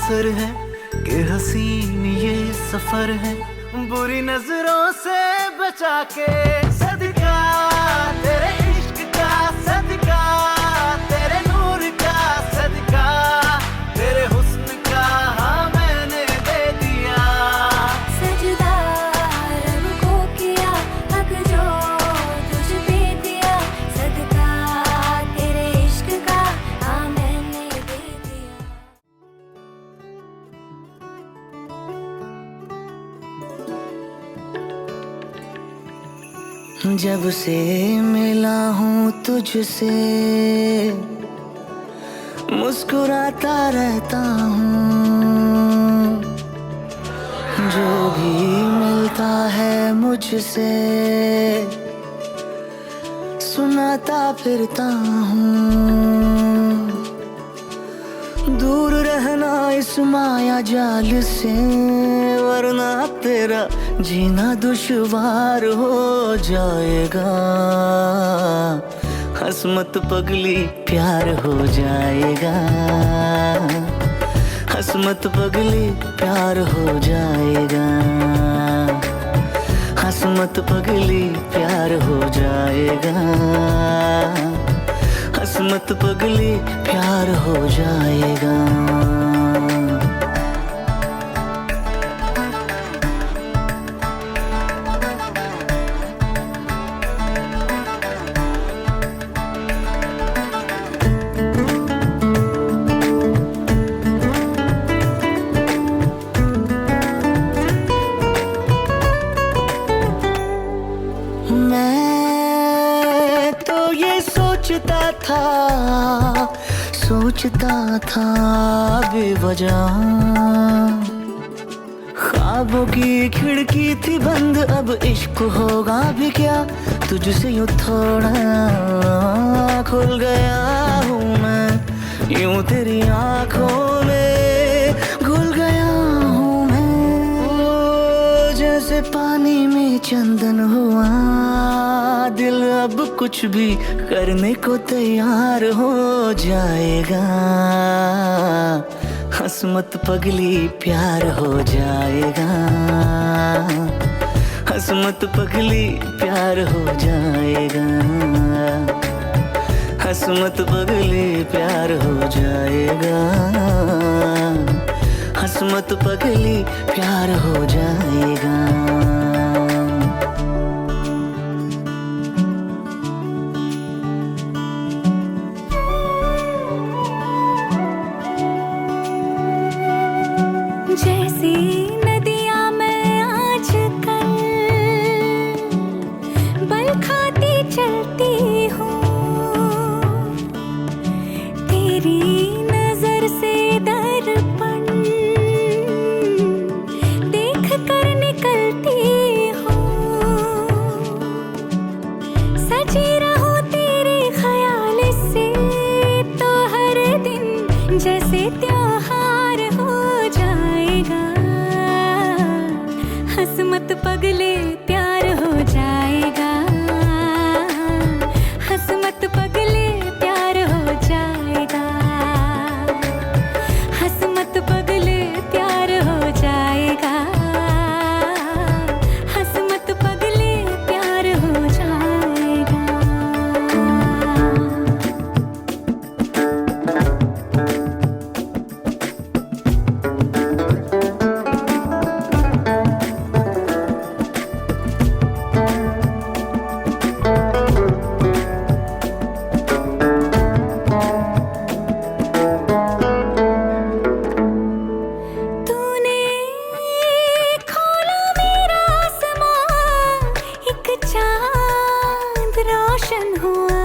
असर है कि हसीन ये सफर है, बुरी नजरों से बचा के सदका तेरे इश्क का, सदका तेरे नूर का, सदका तेरे हुस्न का हाँ मैंने दे दिया। सजदा रब को किया, हक जो तुझ पे दिया, सदका तेरे इश्क का हाँ मैंने दे दिया। जब से मिला हूँ तुझसे मुस्कुराता रहता हूँ, जो भी मिलता है मुझसे सुनाता फिरता हूँ। दूर रहना इस माया जाल से, वरना तेरा जीना दुश्वार हो जाएगा। हंस मत पगली प्यार हो जाएगा, हंस मत पगली प्यार हो जाएगा, हंस मत पगली प्यार हो जाएगा, हंस मत पगली प्यार हो जाएगा। मैं तो ये सोचता था बेवजह, ख्वाबों की खिड़की थी बंद, अब इश्क होगा भी क्या। तुझसे यूं थोड़ा खुल गया हूँ मैं, यूं तेरी आंखों में घुल गया हूँ मैं। ओ जैसे पानी में चंदन हुआ, दिल अब कुछ भी करने को तैयार हो जाएगा। हंस मत पगली प्यार हो जाएगा, हंस मत पगली प्यार हो जाएगा, हंस मत पगली प्यार हो जाएगा, हंस मत पगली प्यार हो जाएगा। जैसी नदियाँ मैं आजकल बल खाती चलती हूँ, तेरी नजर से दर्पण देख कर निकलती हूँ। सजी रहूं तेरे ख्याल से तो हर दिन जैसे त्योहार हो जाएगा। हंस मत पगले प्यार हो जाएगा, हंस मत पगले प्यार हो जाएगा, हंस मत पगले प्यार हो जाएगा, हंस मत पगले प्यार हो जाएगा। तूने खोला मेरा आसमां, एक चांद रोशन हुआ।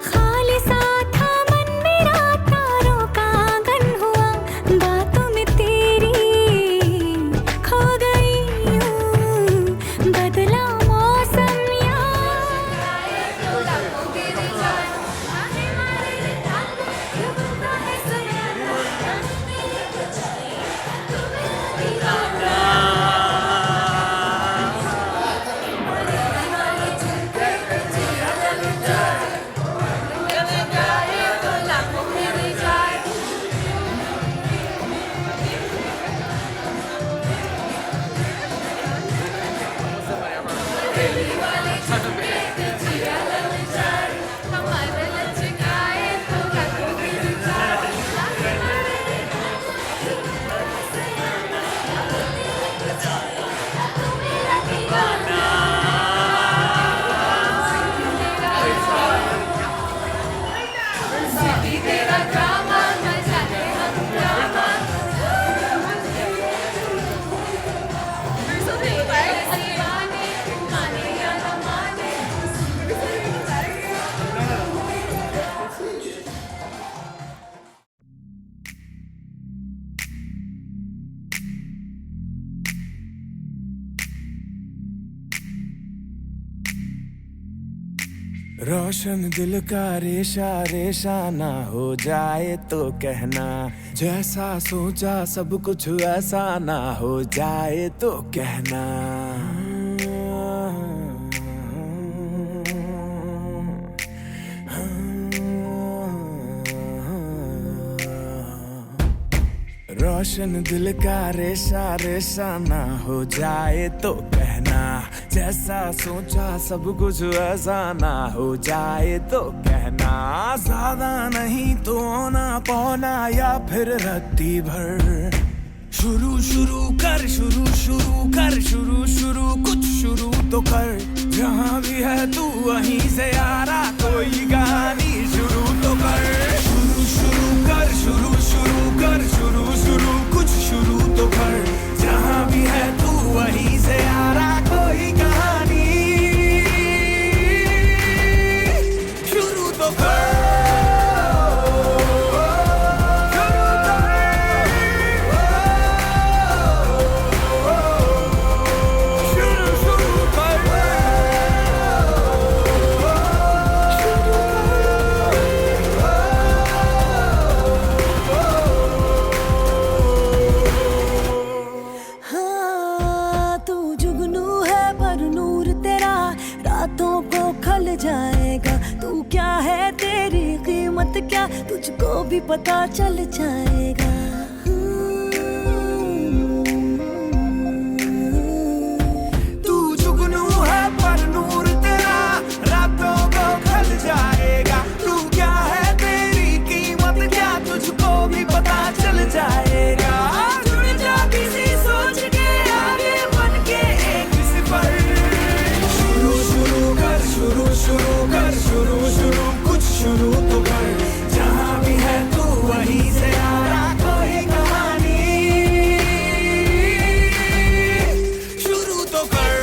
खालिसा था मन मेरा, तारों का आंगन हुआ। बातों में तेरी खो गई हूँ, बदला मौसम रोशन दिल का रेशा रेशा ना हो जाए तो कहना, जैसा सोचा सब कुछ वैसा ना हो जाए तो कहना। रोशन दिल का रेशा रेशा ना हो जाए तो कहना, जैसा सोचा सब कुछ वैसा ना हो जाए तो कहना। ज्यादा नहीं तो ना पौना या फिर रत्ती भर, शुरू शुरू कर शुरू शुरू कर शुरू शुरू कुछ शुरू तो कर। जहाँ भी है तू वहीं से यारा कोई कहानी शुरू तो कर। शुरू शुरू कर शुरू शुरू कर शुरू शुरू कुछ शुरू तो कर। जहाँ भी है तू वहीं से यारा कोई कहानी शुरू तो कर। जाएगा तू क्या है, तेरी कीमत क्या तुझको भी पता चल जाएगा। तू जुगनू है पर नूर तेरा रातों को खल जाएगा। तू क्या है, तेरी कीमत क्या तुझको भी पता चल जाएगा। जुड़ जा किसी सोच के आगे बन के एक सिफर। शुरू शुरू कर शुरू शुरू कर शुरू शुरू कुछ शुरू तो कर। जहाँ भी है तू वहीं से यारा कोई कहानी शुरू तो कर।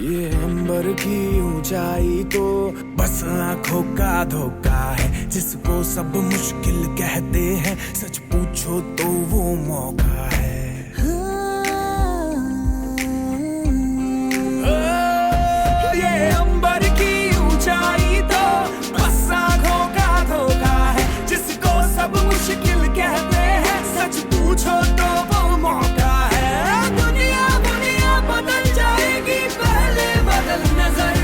ये अंबर की ऊंचाई तो बस आंखों का धोखा है। जिसको सब मुश्किल कहते हैं, सच पूछो तो वो मौका है। ये अंबर की ऊंचाई तो बस आंखों का धोखा है। जिसको सब मुश्किल कहते हैं, सच पूछो तो वो मौका है। दुनिया दुनिया बदल जाएगी पहले बदल नजर।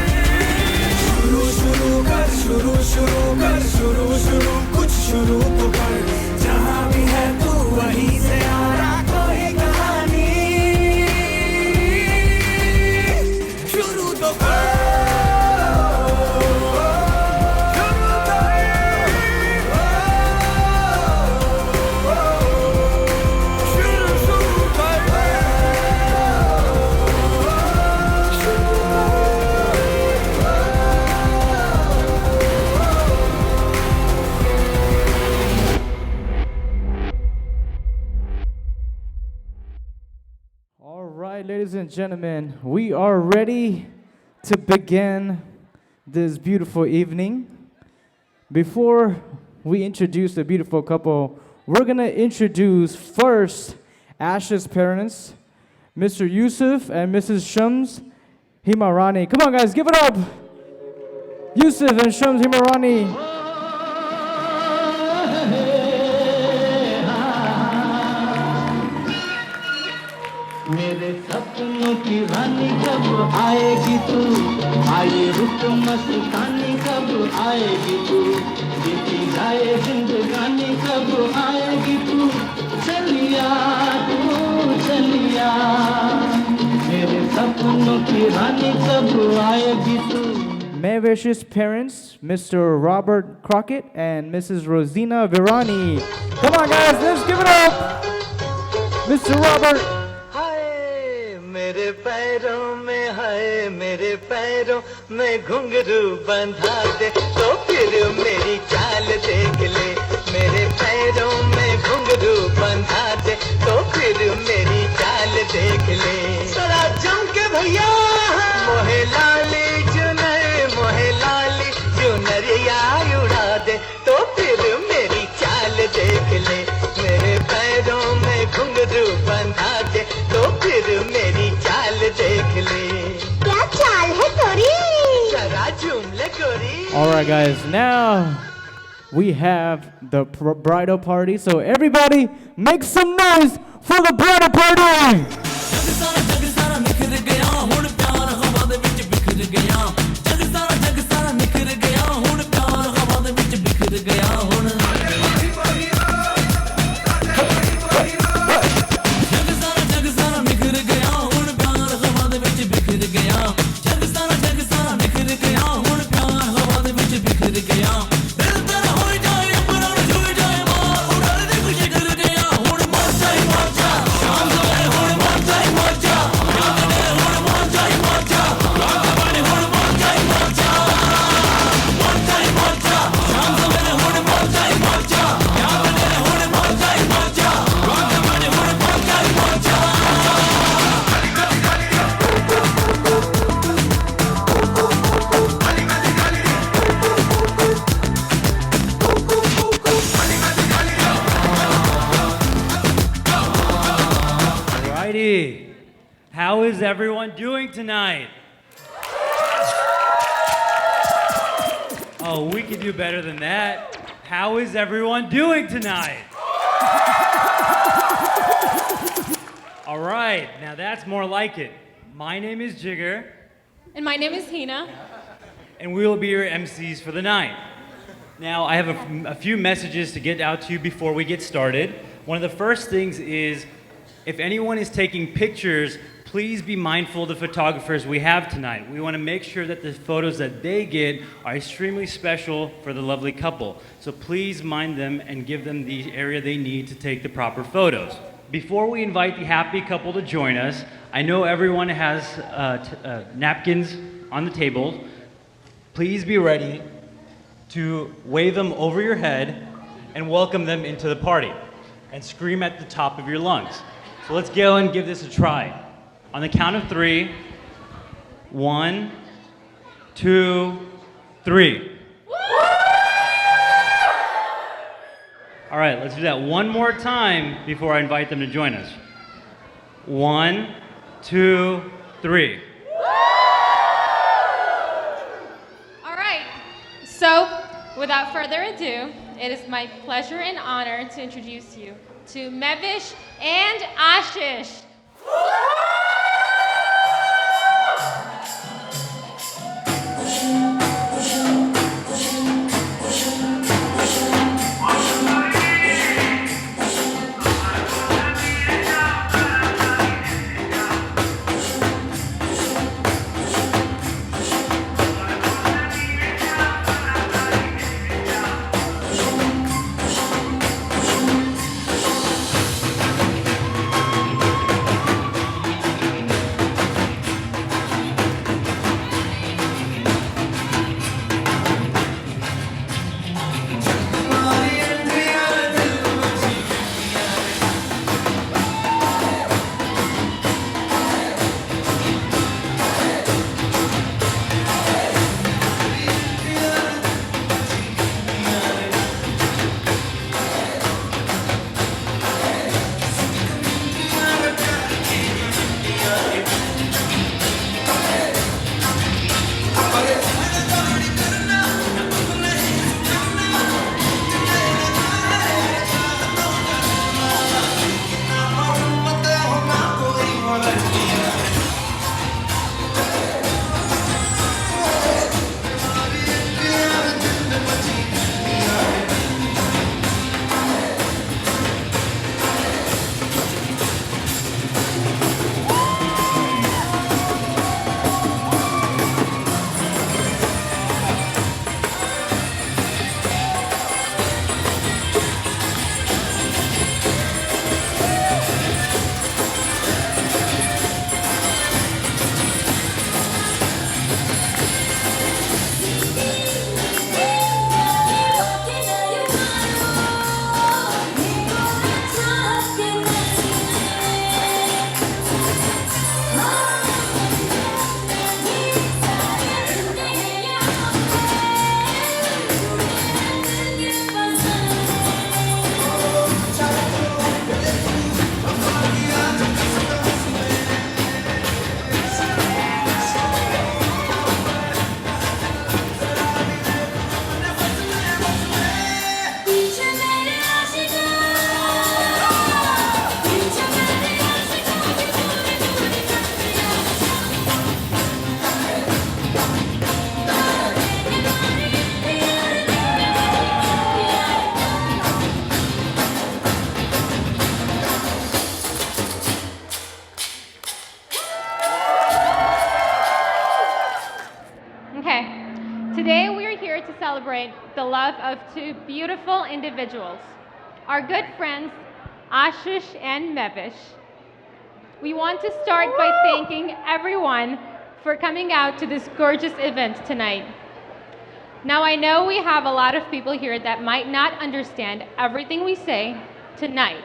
शुरू शुरू कर शुरू शुरू कर शुरू शुरू कुछ शुरू तो कर। जहाँ भी है तू वहीं से यारा कोई कहानी शुरू तो कर। Ladies and gentlemen, we are ready to begin this beautiful evening. Before we introduce the beautiful couple, we're going to introduce first Ash's parents, Mr. Yusuf and Mrs. Shams Himarani. Come on, guys, give it up. Yusuf and Shams Himarani. आएगी तू, आए रुक मस्तानी कब आएगी तू, बीती जाए जिंदगानी कब आएगी तू, चलिया तू चलिया, मेरे सपनों की रानी कब आएगी तू. Mehvish's parents, Mr. Robert Crockett and Mrs. Rosina Virani. Come on, guys, let's give it up, Mr. Robert. हाय मेरे पैरों में, हाय मेरे पैरों में घुंघरू बंधा दे तो फिर मेरी चाल देख ले, मेरे पैरों में घुंघरू बंधा दे तो फिर मेरी चाल देख ले. जरा जम के भैया मोहे लाली चुनरिया उड़ा दे तो फिर मेरी चाल देख ले, मेरे पैरों में घुंघरू बंधा दे तो फिर मेरी चाल देख ले. क्या चाल है तोरी, जरा झूम ले गोरी. All right, guys, now we have the bridal party. So everybody make some noise for the bridal party. How is everyone doing tonight? Oh, we could do better than that. How is everyone doing tonight? All right, now that's more like it. My name is Jigger. And my name is Hina. And we will be your MCs for the night. Now, I have a few messages to get out to you before we get started. One of the first things is, if anyone is taking pictures, please be mindful of the photographers we have tonight. We want to make sure that the photos that they get are extremely special for the lovely couple. So please mind them and give them the area they need to take the proper photos. Before we invite the happy couple to join us, I know everyone has napkins on the table. Please be ready to wave them over your head and welcome them into the party and scream at the top of your lungs. So let's go and give this a try. On the count of 3, 1, 2, 3. All right, let's do that one more time before I invite them to join us. 1, 2, 3. All right, so without further ado, it is my pleasure and honor to introduce you to Mehvish and Ashish. celebrate the love of two beautiful individuals, our good friends, Ashish and Mehvish. We want to start by thanking everyone for coming out to this gorgeous event tonight. Now, I know we have a lot of people here that might not understand everything we say tonight.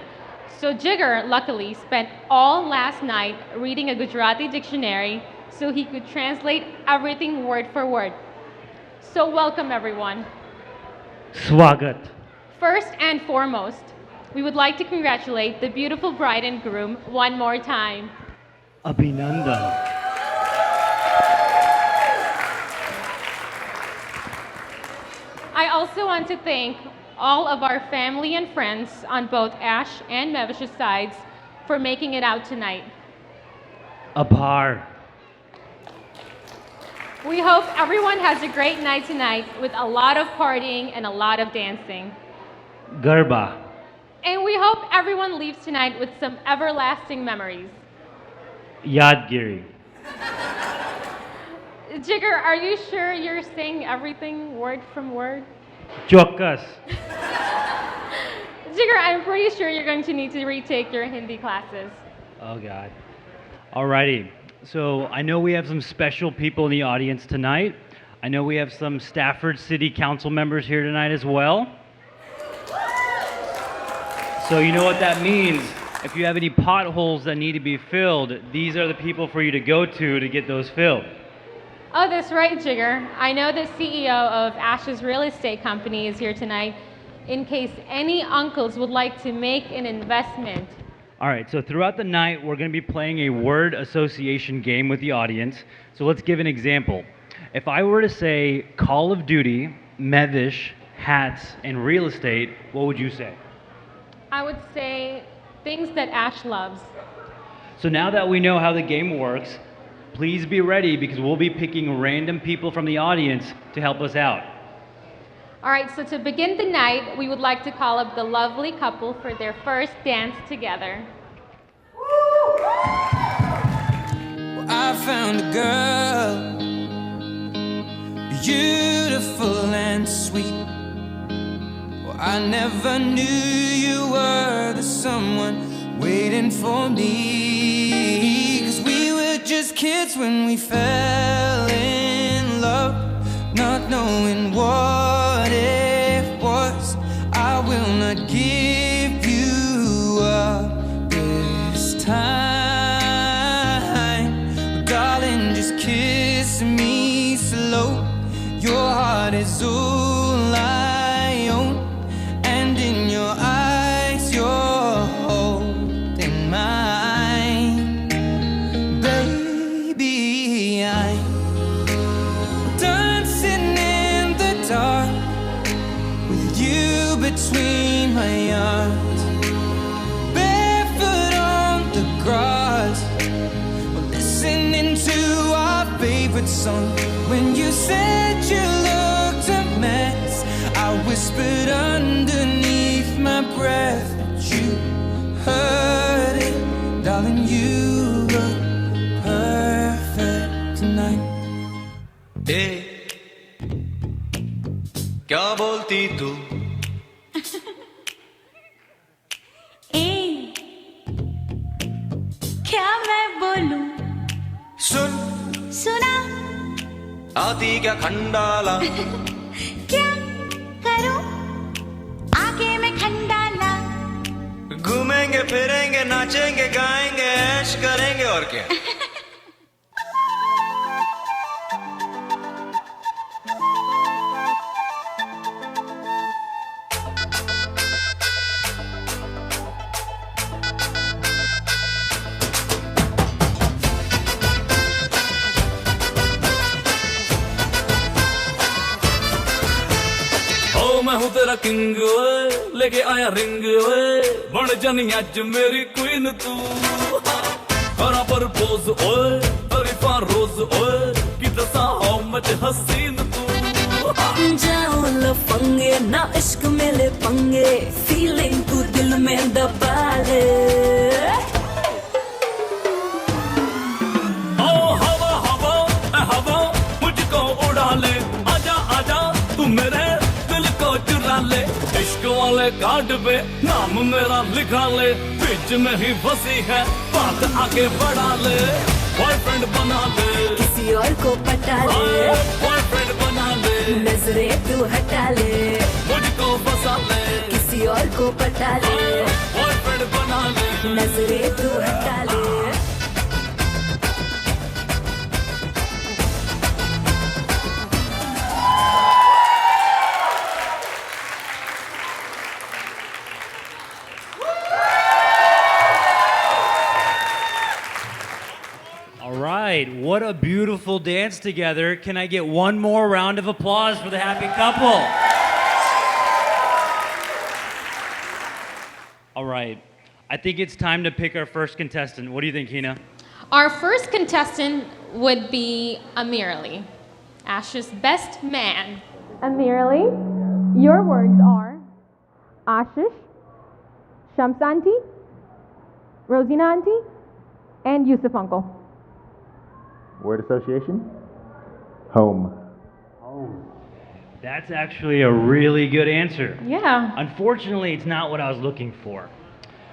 So Jigar, luckily, spent all last night reading a Gujarati dictionary so he could translate everything word for word. So welcome, everyone. Swagat. First and foremost, we would like to congratulate the beautiful bride and groom one more time. Abhinandan. I also want to thank all of our family and friends on both Ash and Mehvish's sides for making it out tonight. Abhar. We hope everyone has a great night tonight with a lot of partying and a lot of dancing. Garba. And we hope everyone leaves tonight with some everlasting memories. Yadgiri. Jigar, are you sure you're saying everything word from word? Chokas. Jigar, I'm pretty sure you're going to need to retake your Hindi classes. Oh, God. Alrighty. So I know we have some special people in the audience tonight. I know we have some Stafford City Council members here tonight as well. So you know what that means. If you have any potholes that need to be filled, these are the people for you to go to get those filled. Oh, that's right, Jigar. I know the CEO of Ash's real estate company is here tonight in case any uncles would like to make an investment. All right, so throughout the night, we're going to be playing a word association game with the audience. So let's give an example. If I were to say Call of Duty, Mehvish, hats, and real estate, what would you say? I would say things that Ash loves. So now that we know how the game works, please be ready because we'll be picking random people from the audience to help us out. All right, so to begin the night, we would like to call up the lovely couple for their first dance together. I found a girl, beautiful and sweet. Well, I never knew you were the someone waiting for me. 'Cause we were just kids when we fell in love, not knowing what it was. I will not give you up this time, darling, just kiss me slow. Your heart is all I own, and in your eyes you're holding mine. Baby, I'm dancing in the dark with you between my arms, barefoot on the grass, listening to our favorite song. When you said you looked a mess, I whispered underneath my breath, but you heard it. Darling, you look perfect tonight. ए, क्या बोलती तू? ए, क्या मैं बोलूं? सुन, सुना? आती क्या खंडाला? क्या करूं? आगे मैं खंडाला। घूमेंगे फिरेंगे नाचेंगे गाएंगे ऐश करेंगे और क्या? मैं हूँ तेरा किंग ओए, लेके आया रिंग ओए, बन जानी अज मेरी क्वीन तू। करा प्रपोज ओए, तारीफा रोज ओए, कि दसा हाउ मच हसीन तू। जाओ लफंगे ना इश्क मिले पंगे, फीलिंग तू दिल में दबा ले। ओ हवा हवा ए हवा मुझको उड़ा ले, आजा आजा तू मेरे तेरे कार्ड पे नाम मेरा लिखा ले, बीच में ही फंसी है बात आगे बढ़ा ले, बॉयफ्रेंड बना ले, किसी और को पटा ले, बॉयफ्रेंड बना ले, नजरे तू हटा ले, मुझको फंसा ले, किसी और को पटा ले, बॉयफ्रेंड बना ले। नजरे तू हटा ले। All right, what a beautiful dance together. Can I get one more round of applause for the happy couple? All right, I think it's time to pick our first contestant. What do you think, Hina? Our first contestant would be AMinLove, Ash's best man. AMinLove, your words are Ashish, Shams auntie, Rosina auntie, and Yusuf uncle. Word association? Home. That's actually a really good answer. Yeah. Unfortunately, it's not what I was looking for.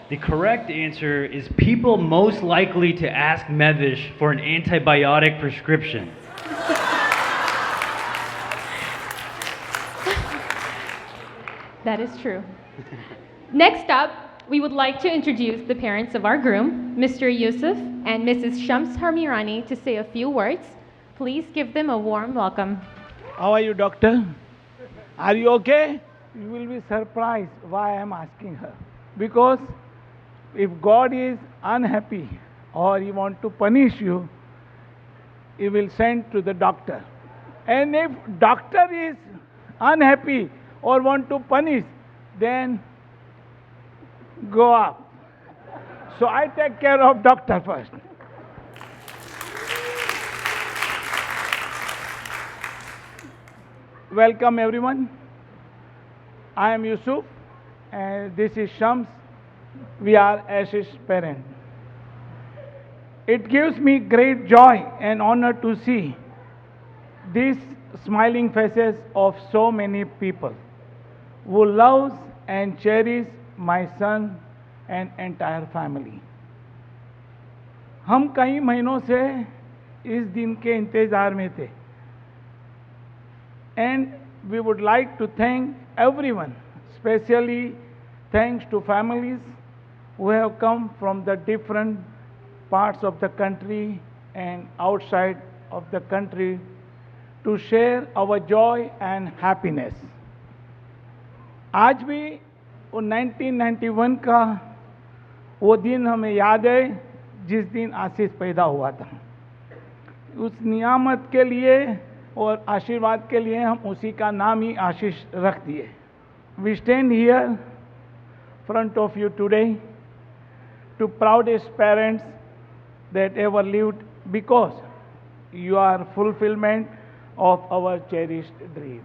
The correct answer is people most likely to ask Mehvish for an antibiotic prescription. That is true. Next up, we would like to introduce the parents of our groom, Mr. Yusuf and Mrs. Shams Harmirani, to say a few words. Please give them a warm welcome. How are you, doctor? Are you okay? You will be surprised why I am asking her. Because if God is unhappy or He want to punish you, He will send to the doctor. And if doctor is unhappy or want to punish, then go up. So I take care of doctor first. Welcome everyone. I am Yusuf and this is Shams. We are Ashish's parents. It gives me great joy and honor to see these smiling faces of so many people who loves and cherish my son and entire family. हम कई महीनों से इस दिन के इंतजार में थे. And we would like to thank everyone, especially thanks to families who have come from the different parts of the country and outside of the country to share our joy and happiness. आज भी वो 1991 का वो दिन हमें याद है जिस दिन आशीष पैदा हुआ था. उस नियामत के लिए और आशीर्वाद के लिए हम उसी का नाम ही आशीष रख दिए. We stand here front of you today to proudest parents that ever lived because you are fulfillment of our cherished dream.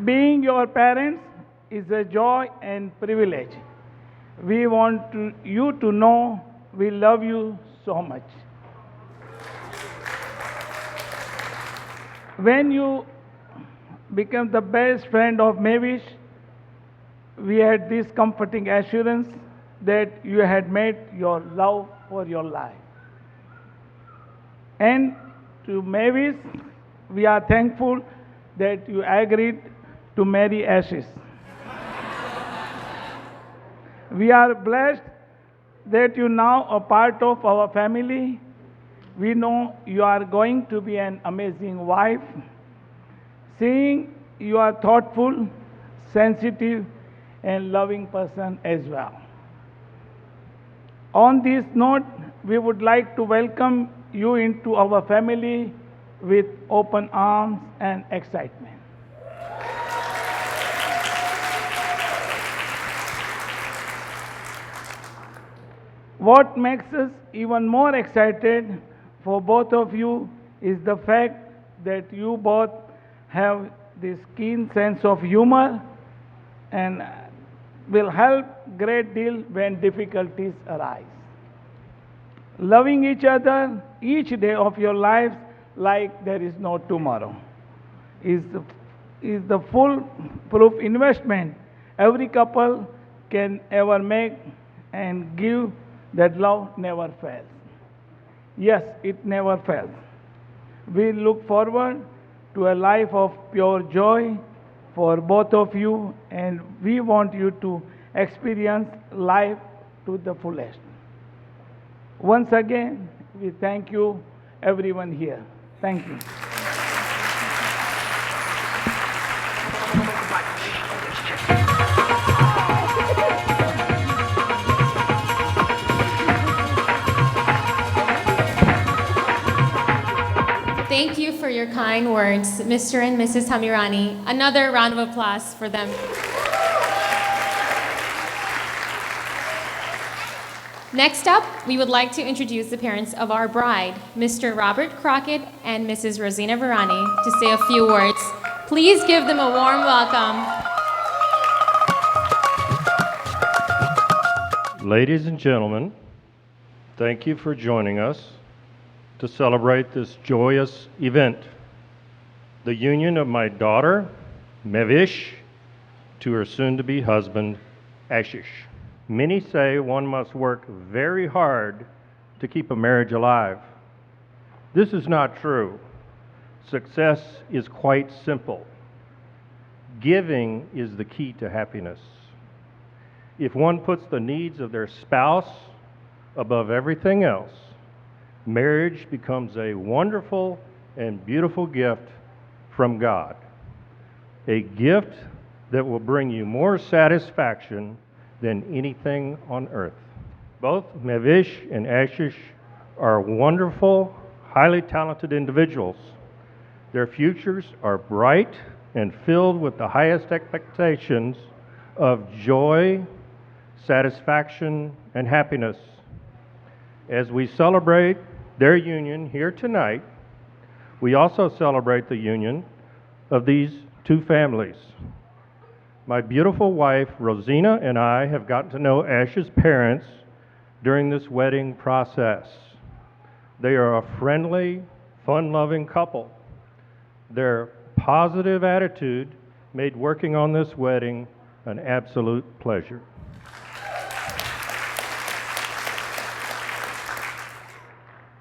Being your parents is a joy and privilege. We want you to know we love you so much. When you became the best friend of Mehvish, we had this comforting assurance that you had met your love for your life. And to Mehvish, we are thankful that you agreed to marry Ashish. We are blessed that you now are part of our family. We know you are going to be an amazing wife. Seeing you are thoughtful, sensitive, and loving person as well. On this note, we would like to welcome you into our family with open arms and excitement. What makes us even more excited for both of you is the fact that you both have this keen sense of humor and will help great deal when difficulties arise. Loving each other each day of your lives like there is no tomorrow. is the full proof investment every couple can ever make and give. That love never fails. Yes, it never fails. We look forward to a life of pure joy for both of you, and we want you to experience life to the fullest. Once again, we thank you, everyone here. Thank you. Thank you for your kind words, Mr. and Mrs. Hamirani. Another round of applause for them. Next up, we would like to introduce the parents of our bride, Mr. Robert Crockett and Mrs. Rosina Virani, to say a few words. Please give them a warm welcome. Ladies and gentlemen, thank you for joining us to celebrate this joyous event, the union of my daughter, Mehvish, to her soon-to-be husband, Ashish. Many say one must work very hard to keep a marriage alive. This is not true. Success is quite simple. Giving is the key to happiness. If one puts the needs of their spouse above everything else, marriage becomes a wonderful and beautiful gift from God. A gift that will bring you more satisfaction than anything on earth. Both Mehvish and Ashish are wonderful, highly talented individuals. Their futures are bright and filled with the highest expectations of joy, satisfaction, and happiness. As we celebrate their union here tonight, we also celebrate the union of these two families. My beautiful wife, Rosina, and I have gotten to know Ash's parents during this wedding process. They are a friendly, fun-loving couple. Their positive attitude made working on this wedding an absolute pleasure.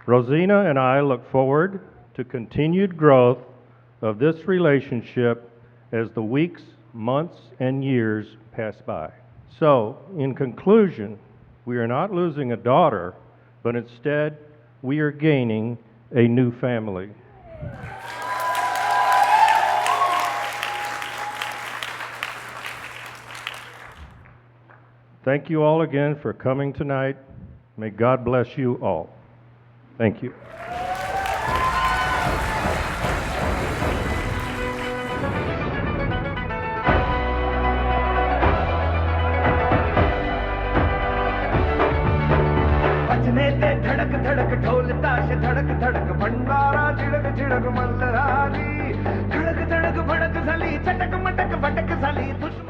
Rosina and I look forward to continued growth of this relationship as the weeks, months, and years pass by. So, in conclusion, we are not losing a daughter, but instead we are gaining a new family. Thank you all again for coming tonight. May God bless you all. Thank you.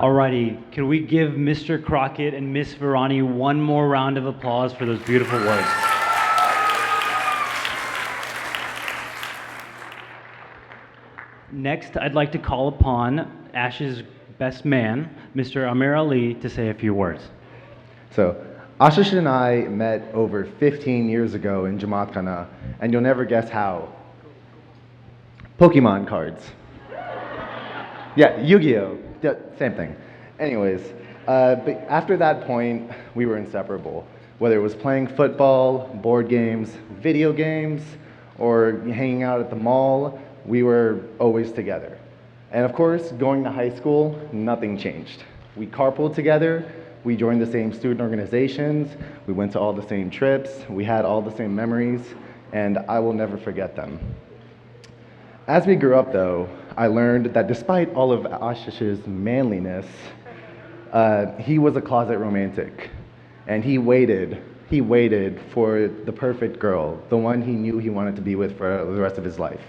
Alrighty, can we give Mr. Crockett and Miss Virani one more round of applause for those beautiful words? Next, I'd like to call upon Ash's best man, Mr. Amir Ali, to say a few words. So, Ashish and I met over 15 years ago in Jamaat Khana, and you'll never guess how. Pokemon cards. Yeah, Yu-Gi-Oh! Yeah, same thing. Anyways, but after that point, we were inseparable. Whether it was playing football, board games, video games, or hanging out at the mall, we were always together. And of course, going to high school, nothing changed. We carpooled together, we joined the same student organizations, we went to all the same trips, we had all the same memories, and I will never forget them. As we grew up though, I learned that despite all of Ashish's manliness, he was a closet romantic. And he waited for the perfect girl, the one he knew he wanted to be with for the rest of his life.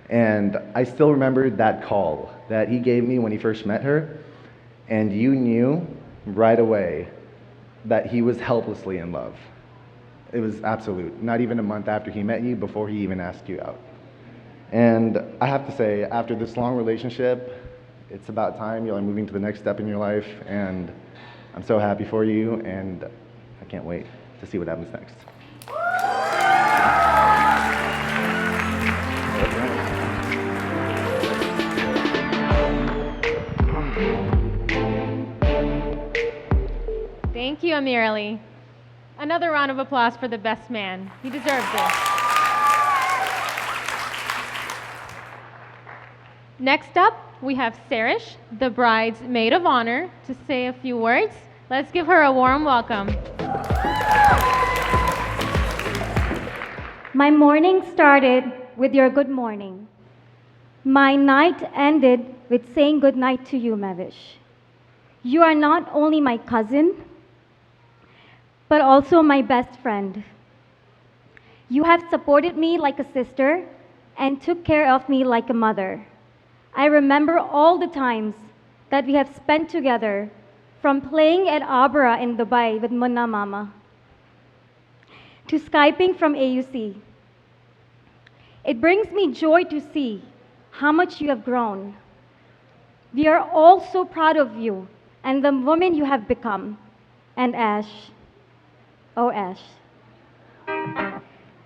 And I still remember that call that he gave me when he first met her, and you knew right away that he was helplessly in love. It was absolute, not even a month after he met you, before he even asked you out. And I have to say, after this long relationship, it's about time y'all are moving to the next step in your life, and I'm so happy for you, and I can't wait to see what happens next. Thank you, Amirali. Another round of applause for the best man. He deserves this. Next up, we have Sarish, the bride's maid of honor, to say a few words. Let's give her a warm welcome. My morning started with your good morning. My night ended with saying good night to you, Mehvish. You are not only my cousin, but also my best friend. You have supported me like a sister and took care of me like a mother. I remember all the times that we have spent together, from playing at Abra in Dubai with Munna Mama to Skyping from AUC. It brings me joy to see how much you have grown. We are all so proud of you and the woman you have become. And Ash, oh Ash,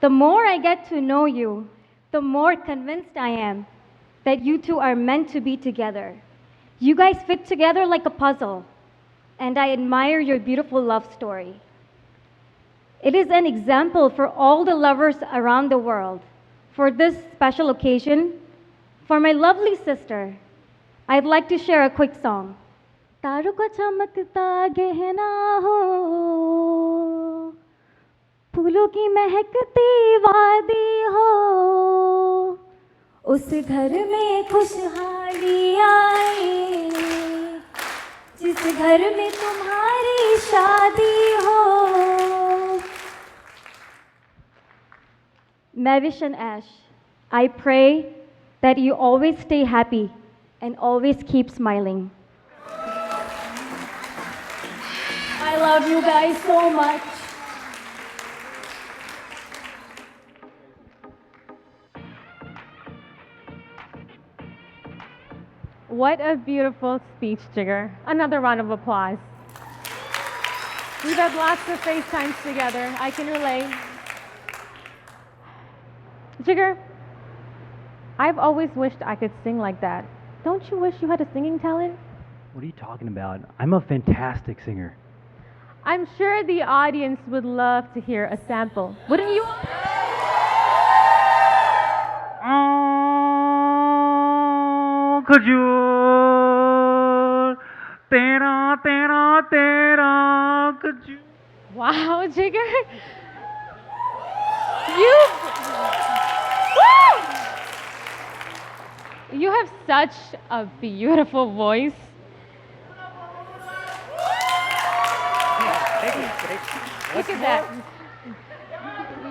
the more I get to know you, the more convinced I am that you two are meant to be together. You guys fit together like a puzzle, and I admire your beautiful love story. It is an example for all the lovers around the world. For this special occasion, for my lovely sister, I'd like to share a quick song. तारों का चमकता गहना हो, फूलों की महकती वादी हो, उस घर में खुशहाली आए, जिस घर में तुम्हारी शादी हो. Mehvish and Ash, I pray that you always stay happy and always keep smiling. I love you guys so much. What a beautiful speech, Jigger. Another round of applause. We've had lots of FaceTimes together. I can relate. Jigger, I've always wished I could sing like that. Don't you wish you had a singing talent? What are you talking about? I'm a fantastic singer. I'm sure the audience would love to hear a sample. Wouldn't you? खजूर तेरा तेरा तेरा खजूर. Wow, Jigger. You have such a beautiful voice. Look at that.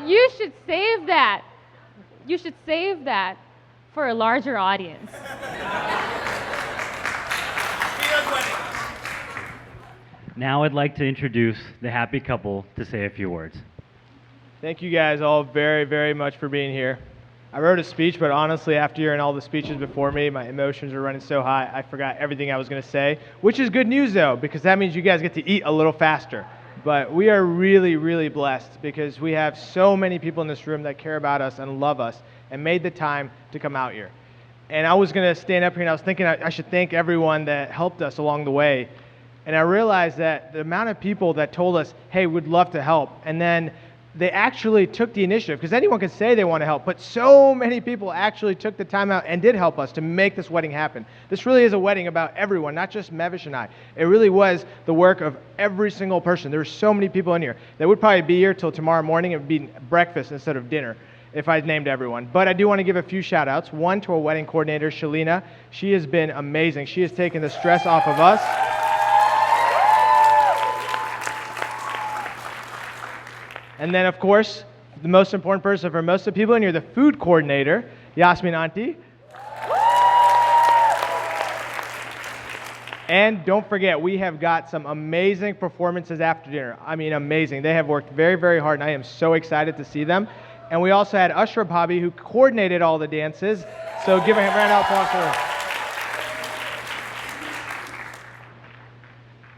You should save that. You should save that for a larger audience. Now I'd like to introduce the happy couple to say a few words. Thank you guys all very, very much for being here. I wrote a speech, but honestly, after hearing all the speeches before me, my emotions were running so high, I forgot everything I was going to say, which is good news, though, because that means you guys get to eat a little faster. But we are really, really blessed because we have so many people in this room that care about us and love us and made the time to come out here. And I was going to stand up here, and I was thinking I should thank everyone that helped us along the way. And I realized that the amount of people that told us, hey, we'd love to help, and then they actually took the initiative, because anyone can say they want to help, but so many people actually took the time out and did help us to make this wedding happen. This really is a wedding about everyone, not just Mehvish and I. It really was the work of every single person. There were so many people in here that would probably be here till tomorrow morning. It would be breakfast instead of dinner if I named everyone. But I do want to give a few shout outs. One to our wedding coordinator, Shalina. She has been amazing. She has taken the stress off of us. And then, of course, the most important person for most of the people in here, the food coordinator, Yasmin Auntie. And don't forget, we have got some amazing performances after dinner. I mean, amazing. They have worked very, very hard, and I am so excited to see them. And we also had Ashra Bhabhi, who coordinated all the dances. So give a round of applause for her.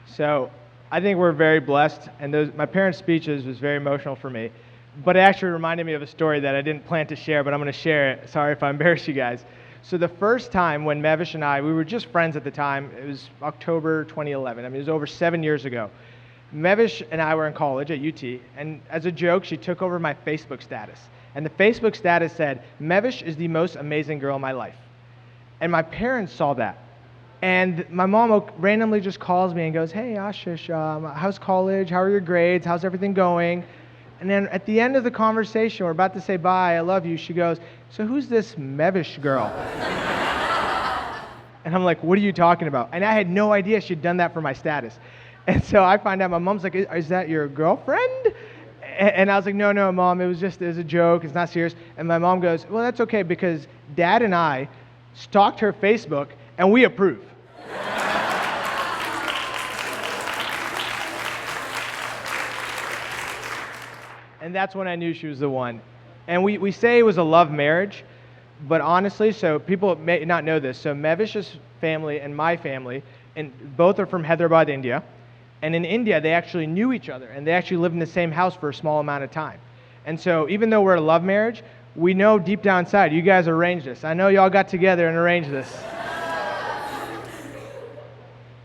So I think we're very blessed, and my parents' speeches was very emotional for me. But it actually reminded me of a story that I didn't plan to share, but I'm going to share it. Sorry if I embarrass you guys. So the first time when Mehvish and I, we were just friends at the time, it was October 2011. I mean, it was over 7 years ago. Mehvish and I were in college at UT, and as a joke, she took over my Facebook status. And the Facebook status said, Mehvish is the most amazing girl in my life. And my parents saw that. And my mom randomly just calls me and goes, hey, Ashish, how's college? How are your grades? How's everything going? And then at the end of the conversation, we're about to say bye, I love you, she goes, so who's this Mehvish girl? And I'm like, what are you talking about? And I had no idea she'd done that for my status. And so I find out, my mom's like, is that your girlfriend? And I was like, no, Mom, it was a joke, it's not serious. And my mom goes, well, that's okay, because Dad and I stalked her Facebook, and we approve. And that's when I knew she was the one. And we say it was a love marriage, but honestly, so people may not know this, so Mehvish's family and my family, and both are from Hyderabad, India. And in India, they actually knew each other, and they actually lived in the same house for a small amount of time. And so even though we're a love marriage, we know deep down inside, you guys arranged this. I know y'all got together and arranged this.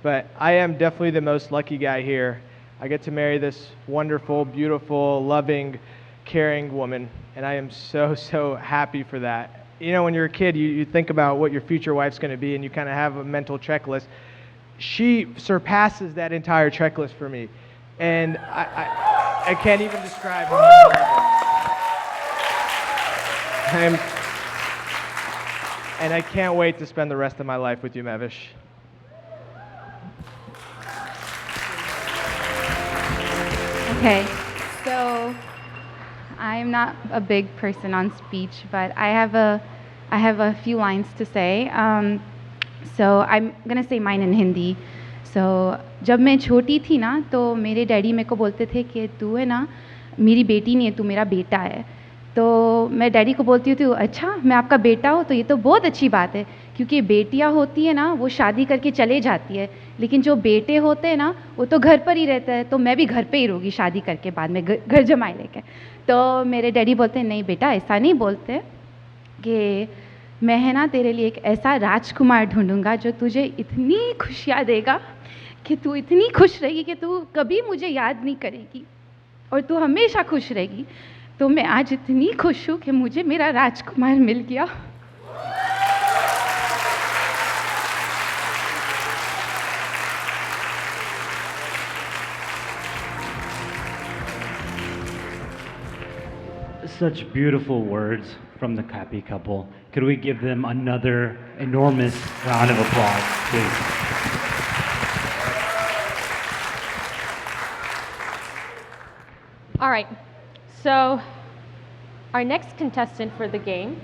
But I am definitely the most lucky guy here. I get to marry this wonderful, beautiful, loving, caring woman, and I am so, so happy for that. You know, when you're a kid, you think about what your future wife's going to be, and you kind of have a mental checklist. She surpasses that entire checklist for me, and I can't even describe how much I love her. And I can't wait to spend the rest of my life with you, Mehvish. Okay, so I'm not a big person on speech, but I have a few lines to say. So I'm gonna say mine in Hindi. So जब मैं छोटी थी ना तो मेरे daddy मेरे को बोलते थे कि तू है ना मेरी बेटी नहीं है, तू मेरा बेटा है. तो मैं डैडी को बोलती हूँ अच्छा मैं आपका बेटा हूँ तो ये तो बहुत अच्छी बात है, क्योंकि बेटियाँ होती है ना वो शादी करके चले जाती है, लेकिन जो बेटे होते हैं ना वो तो घर पर ही रहते हैं, तो मैं भी घर पे ही रहूँगी शादी करके बाद में घर जमाई लेके. तो मेरे डैडी बोलते हैं नहीं बेटा ऐसा नहीं बोलते, कि मैं है ना तेरे लिए एक ऐसा राजकुमार ढूंढूंगा जो तुझे इतनी खुशियाँ देगा कि तू इतनी खुश रहेगी कि तू कभी मुझे याद नहीं करेगी और तू हमेशा खुश रहेगी. तो मैं आज इतनी खुश हूँ कि मुझे मेरा राजकुमार मिल गया. Such beautiful words from the happy couple. Could we give them another enormous round of applause, please? All right, so our next contestant for the game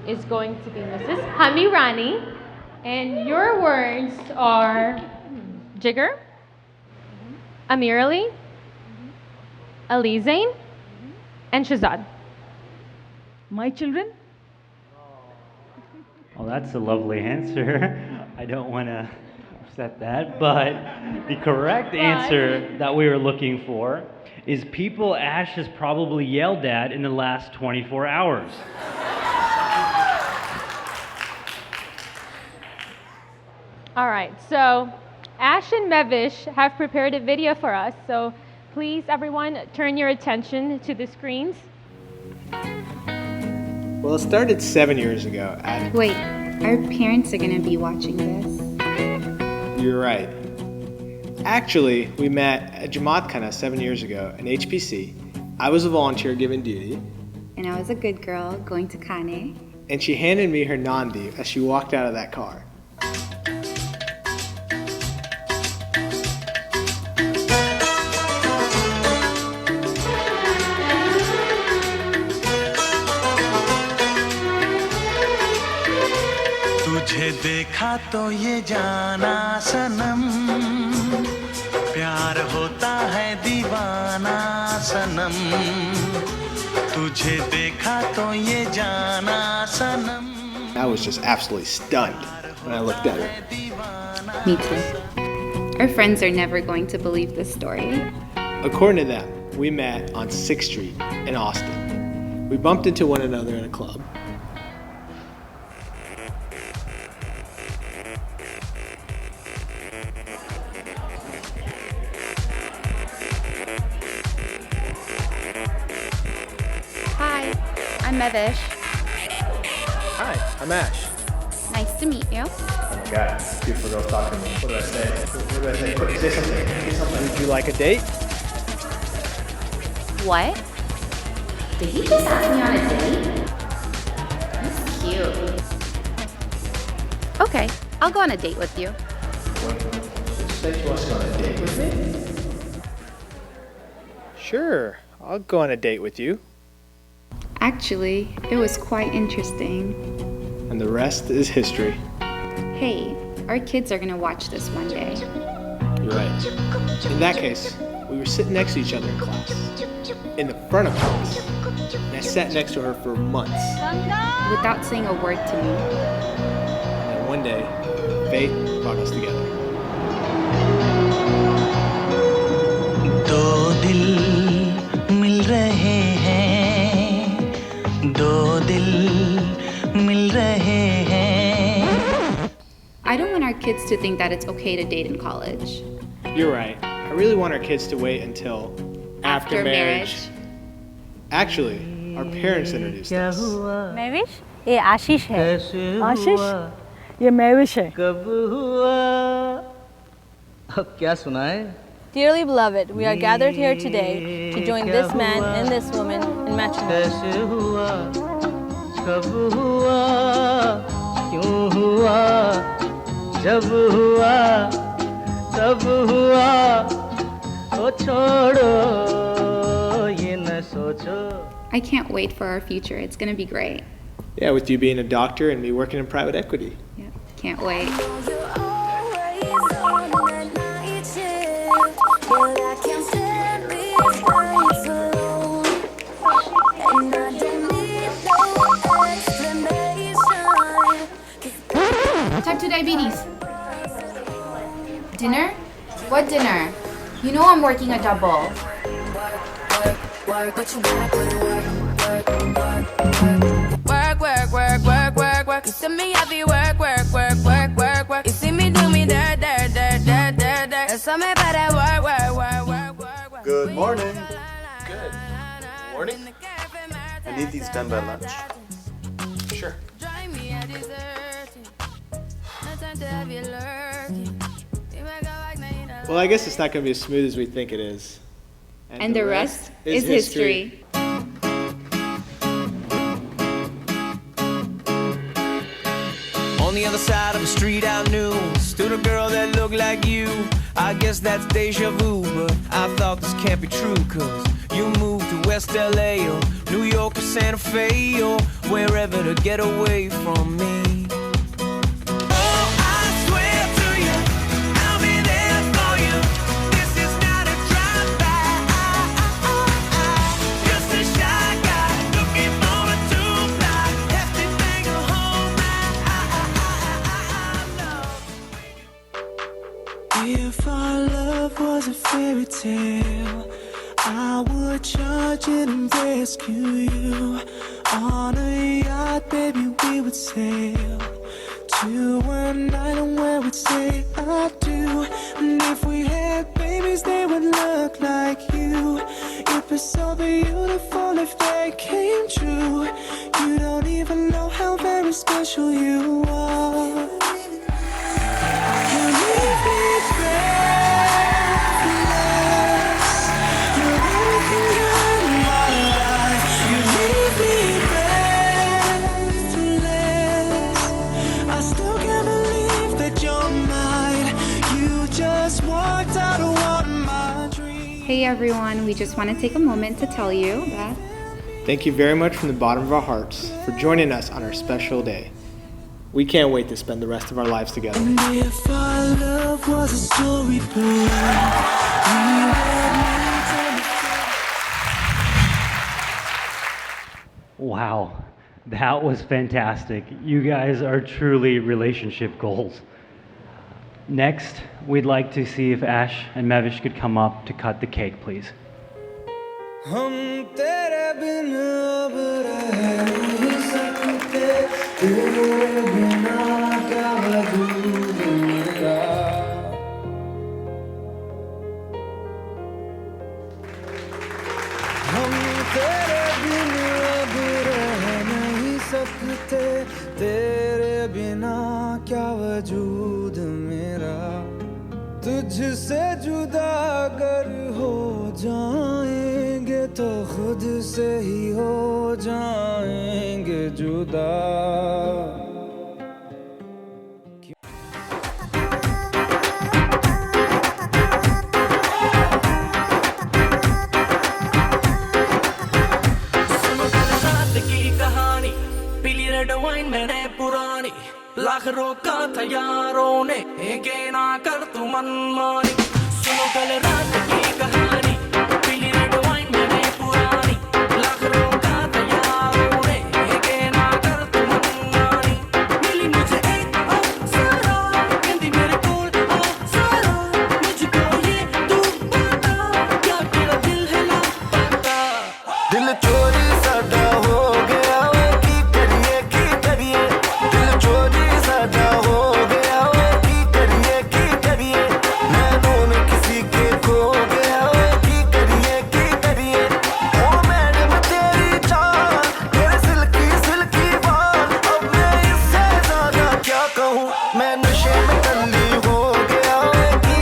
is going to be Mrs. Hamirani, and your words are Jigger, Amirali, Alizain, and Shazad. My children? Well, that's a lovely answer. I don't want to upset that, but the correct answer that we were looking for is people Ash has probably yelled at in the last 24 hours. All right, so Ash and Mehvish have prepared a video for us, so please everyone turn your attention to the screens. Well, it started 7 years ago. Wait, our parents are gonna be watching this. You're right. Actually, we met at Jamaat Khana 7 years ago in HPC. I was a volunteer given duty. And I was a good girl going to Khane. And she handed me her nandi as she walked out of that car. तुझे देखा तो ये जाना सनम, प्यार होता है दीवाना सनम, तुझे देखा तो ये जाना सनम. I was just absolutely stunned when I looked at her. Me too. Our friends are never going to believe this story. According to them, we met on 6th Street in Austin. We bumped into one another in a club. Hi, I'm Mehvish. Hi, I'm Ash. Nice to meet you. Oh my god, beautiful girls talking to me. What did I say? What did I say? Quick, say something. Say something. Would you like a date? What? Did he just ask me on a date? That's cute. Okay, I'll go on a date with you. Say she wants to go on a date with me? Sure, I'll go on a date with you. Actually, it was quite interesting. And the rest is history. Hey, our kids are gonna watch this one day. You're right. In that case, we were sitting next to each other in class. In the front of class. And I sat next to her for months. Without saying a word to me. And then one day, fate brought us together. दो दिल मिल रहे हैं, दो दिल मिल रहे हैं. I don't want our kids to think that it's okay to date in college. You're right. I really want our kids to wait until after marriage. Actually, our parents introduced us. Mehvish, ये आशीष है. आशीष, ये Mehvish है. कब हुआ? अब क्या सुनाए? Dearly beloved, we are gathered here today to join this man and this woman in matrimony. कैसे हुआ? कब हुआ? क्यों हुआ? जब हुआ, तब हुआ. ओ छोड़ो, ये न सोचो. I can't wait for our future. It's gonna be great. Yeah, with you being a doctor and me working in private equity. Yeah, can't wait. Type 2 diabetes. Dinner? What dinner? You know I'm working a double. Work. You see me have you work. You see me do me dirt. So me better work. Good morning. Good morning. I need these done by lunch. Sure. Well, I guess it's not going to be as smooth as we think it is. And the rest is history. On the other side of the street I knew stood a girl that looked like you. I guess that's deja vu, but I thought this can't be true. Cause you moved to West LA or New York or Santa Fe or wherever to get away from me. If our love was a fairy tale, I would charge it and rescue you. On a yacht, baby, we would sail to an island where we'd say I do. And if we had babies, they would look like you. It'd be so beautiful if they came true. You don't even know how very special you are. You leave me Hey everyone, we just want to take a moment to tell you that thank you very much from the bottom of our hearts for joining us on our special day. We can't wait to spend the rest of our lives together. And if our love was a storybook, we would Wow, that was fantastic. You guys are truly relationship goals. Next, we'd like to see if Ash and Mehvish could come up to cut the cake, please. हम तेरे बिन अब रह नहीं सकते तेरे बिना क्या वजूद मेरा हम तेरे बिन अब रह नहीं सकते तेरे बिना क्या वजूद मेरा तुझसे जुदा अगर हो जाएंगे तो खुद से ही हो जाएंगे जुदा सुनो कल रात की कहानी पीली रेड वाइन मैंने पुरानी लाख रोका था यारों ने एक ना कर तू मनमानी सुनो कल रात की कहानी पीली रेड वाइन मैंने पुरानी लाख रोका था यारों ने एक ना कर तू मनमानी मिली मुझे एक अप्सरा कहती मेरे कोल अप्सरा मुझको ये तू बता क्या तेरा दिल है लापता दिल चोरी साडा हो गया वे की करिए दिल चोरी साडा हो गया वे की करिए नैनों में किसी के खो गया वे की करिए ओ मैडम तेरी चाल तेरे सिल्की बाल अब मैं इससे ज्यादा क्या कहूँ मैं नशे में टल्ली हो गया वे की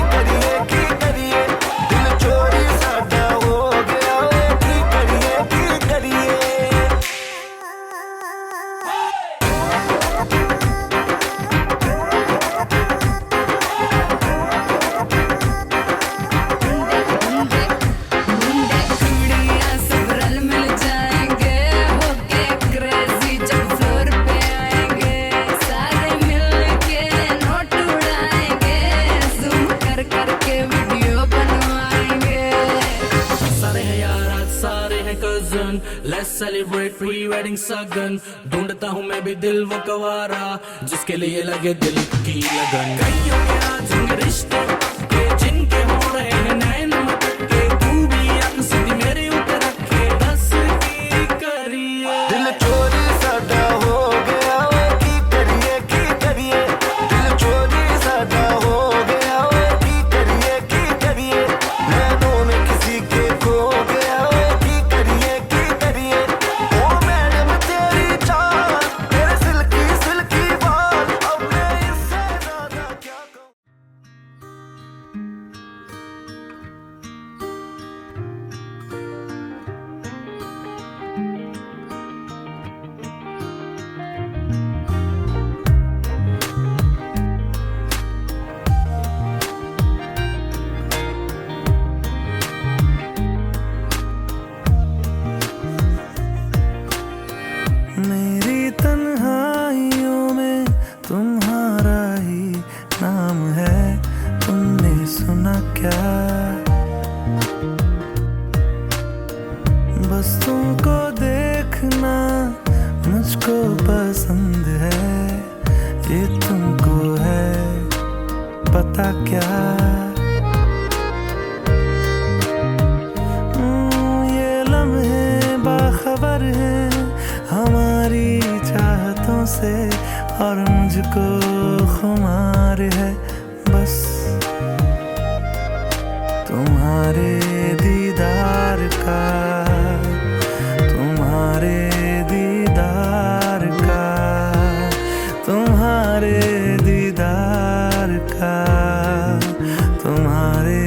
करिए दिल चोरी साडा हो गया वे की करिए कुड़ियाँ सब रल मिल जाएंगे होके क्रेजी जब फ्लोर पे आएंगे सारे मिल के नोट उड़ाएंगे जूम कर के वीडियो बनवाएंगे सारे हैं यार आज सारे हैं cousin let's celebrate pre wedding सगन ढूंढता हूँ मैं भी दिल वो कवारा जिसके लिए लगे दिल की लगन कईयों के आज होंगे रिश्ते पक्के जिनके हो रहे हैं नैन मटके तू भी अक सीधी मेरे ऊपर रखे बस की करिए दिल चोरी साडा हो गया वे की करिए दिल चोरी साडा हो गया वे की करिए नैनों में किसी के खो गया वे की करिए ओ मैडम तेरी चाल तेरे सिल्की बाल अब मैं इससे ज्यादा क्या कहूँ मेरी तन्हाइयों में तुम्हारा ही नाम है तुमने सुना क्या बस तुमको देखना मुझको पसंद है ये तुमको है पता क्या ये लम्हे बाखबर हैं हमारी चाहतों से और मुझको खुमार है बस तुम्हारे दीदार का तुम्हारे दीदार का तुम्हारे दीदार का तुम्हारे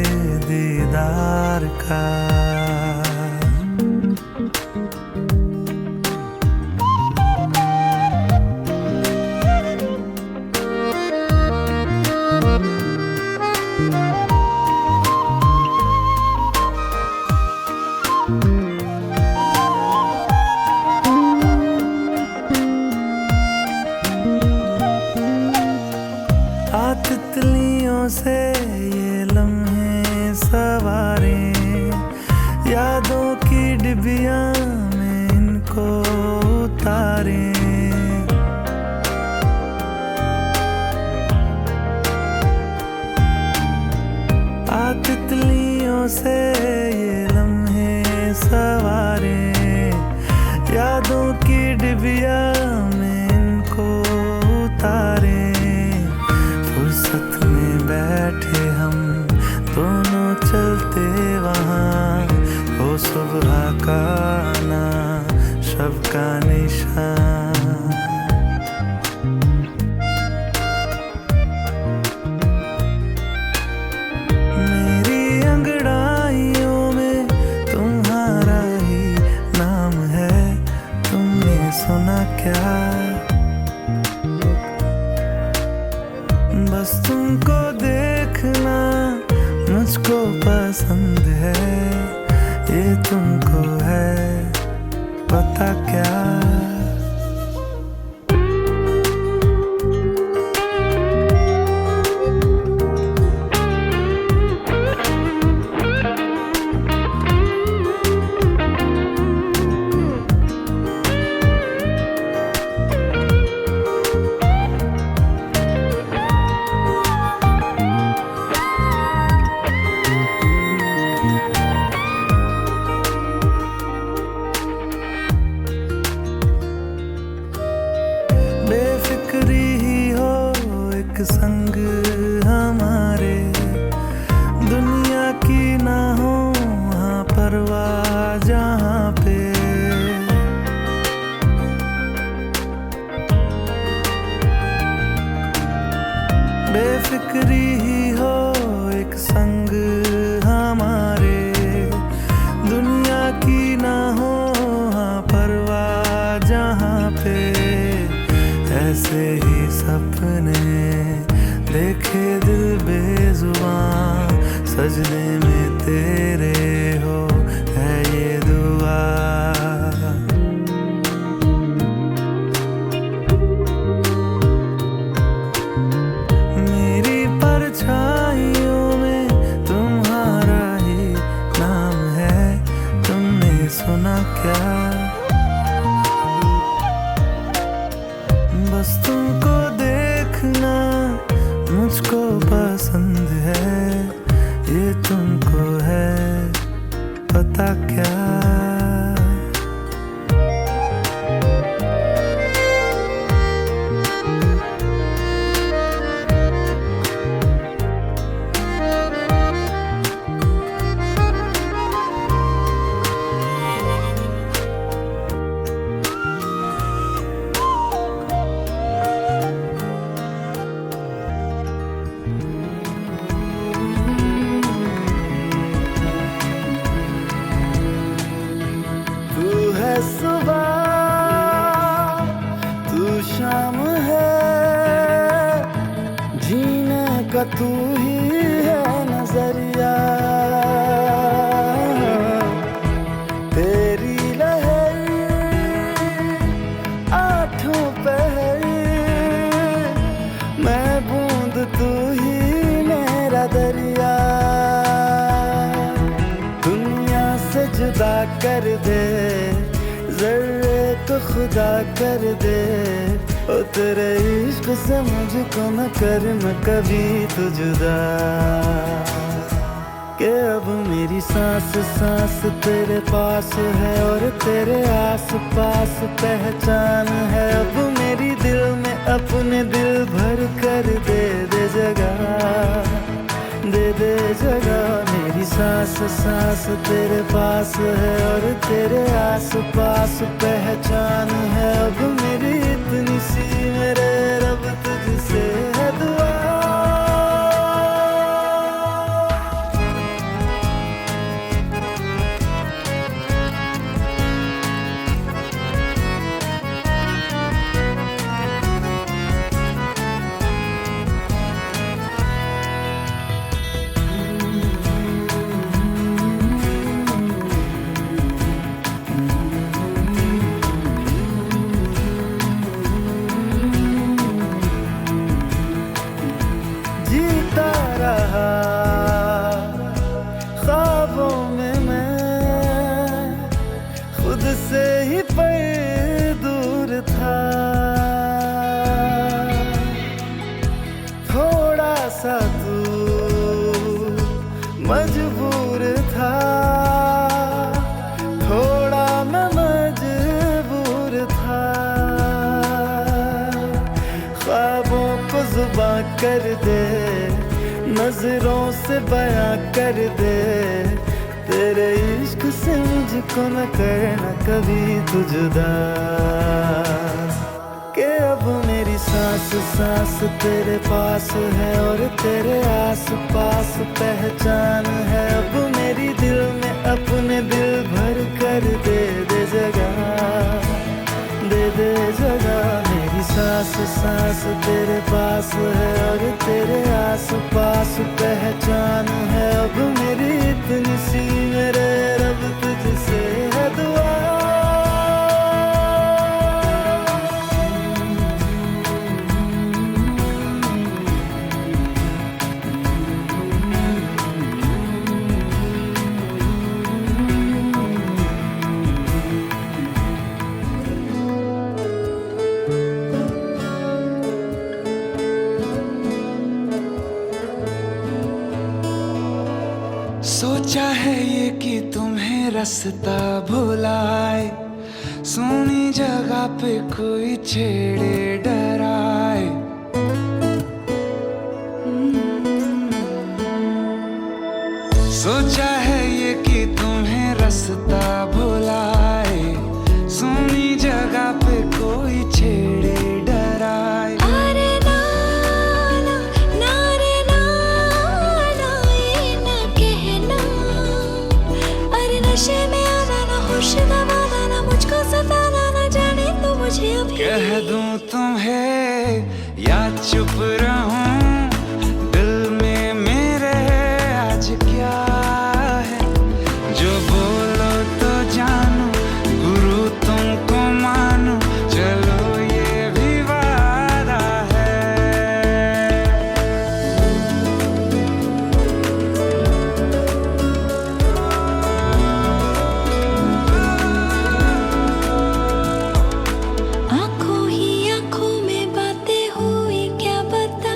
दीदार का तितलियों से ये लम्हे सवारे यादों की डिबिया में इनको उतारें। आ तितलियों से ये लम्हे सवारे, यादों की डिबिया में इनको उतारे। फुर्सत में बैठे हम दोनों चलते वहाँ, हो सुबह का आना शब का निशान। मेरी अंगड़ाइयों में तुम्हारा ही नाम है, तुमने सुना क्या? बस तुमको देखना मुझको पसंद है, ये तुमको है पता क्या? बेफिक्री ही हो एक संग हमारे, दुनिया की ना हो वहाँ परवाह जहाँ पे। बेफिक्री ही हो एक संग हमारे, दुनिया की ना हो वहाँ परवाह जहाँ पे। ऐसे ही सपने देखे दिल बेजुबान, सजदे में तेरे हो है ये दुआ। मेरी परछाइयों में तुम्हारा ही नाम है, तुमने सुना क्या? बस तुमको देखना मुझको पसंद है, ये तुमको है पता क्या? तू है सुबह, तू शाम है, जीने का तू ही है नजरिया। तेरी लहर आठों पहर, मैं बूंद तू ही मेरा दरिया। दुनिया से जुदा कर दे, जर्रे को खुदा कर दे, ओ तेरे इश्क से मुझको न कर मैं कभी तो जुदा। कि अब मेरी सांस सांस तेरे पास है और तेरे आस पास पहचान है। अब मेरी दिल में अपने दिल भर कर दे दे जगह, दे दे जगह। मेरी सांस सांस तेरे पास है और तेरे आस पास पहचान है। अब मेरी इतनी सी मेरे रब तुझसे है दुआ। मजबूर था, थोड़ा मैं मजबूर था। ख्वाबों को जुबां कर दे, नजरों से बयां कर दे, तेरे इश्क से मुझको न करना कभी तू जुदा। कि अब मेरी सांस सांस तेरे पास है और तेरे आस पास पहचान है। अब मेरी दिल में अपने दिल भर कर दे दे जगह, दे दे जगह। मेरी सांस सांस तेरे पास है और तेरे आस पास पहचान है। अब मेरी इतनी सी मेरे रब तुझसे है दुआ। सोचा है ये कि तुम्हें रास्ता भुलाए, सोनी जगह पे कोई छेड़े डराए। सोचा है ये कि तुम्हें रास्ता भुलाए, सोनी जगह पे कोई छेड़े डराए। अरे ना ना ना रे ना ना ये ना कहना। अरे नशे में आना ना होश गंवाना ना मुझको सताना ना जाने तो मुझे अभी। कह दूं तुम्हें या चुप रहूं, दिल में मेरे आज क्या है। जो बोलो तो जानू, गुरु तुमको मानो, चलो ये भी वादा है। आंखों ही आंखों में बातें हुई क्या बता,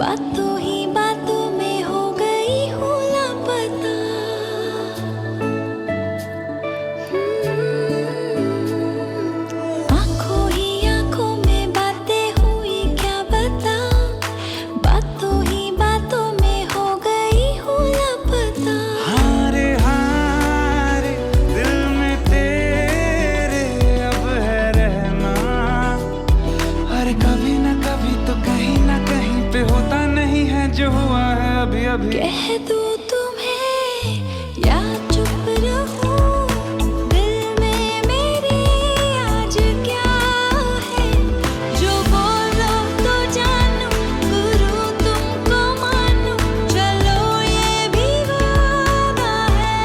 बातों ही बातों में हो गई हूँ लापता। आंखों ही आंखों में बातें हुई क्या बता, बातों ही बातों में हो गई हूँ लापता। हारे हारे दिल में तेरे अब है रहना। अरे कभी न कभी तो कहीं न कहीं पे होता नहीं है जो हुआ है अभी अभी। कह दूं तुम्हें या चुप रहूं, दिल में मेरे आज क्या है। जो बोलो तो जानू, गुरु तुमको मानो, चलो ये भी वादा है।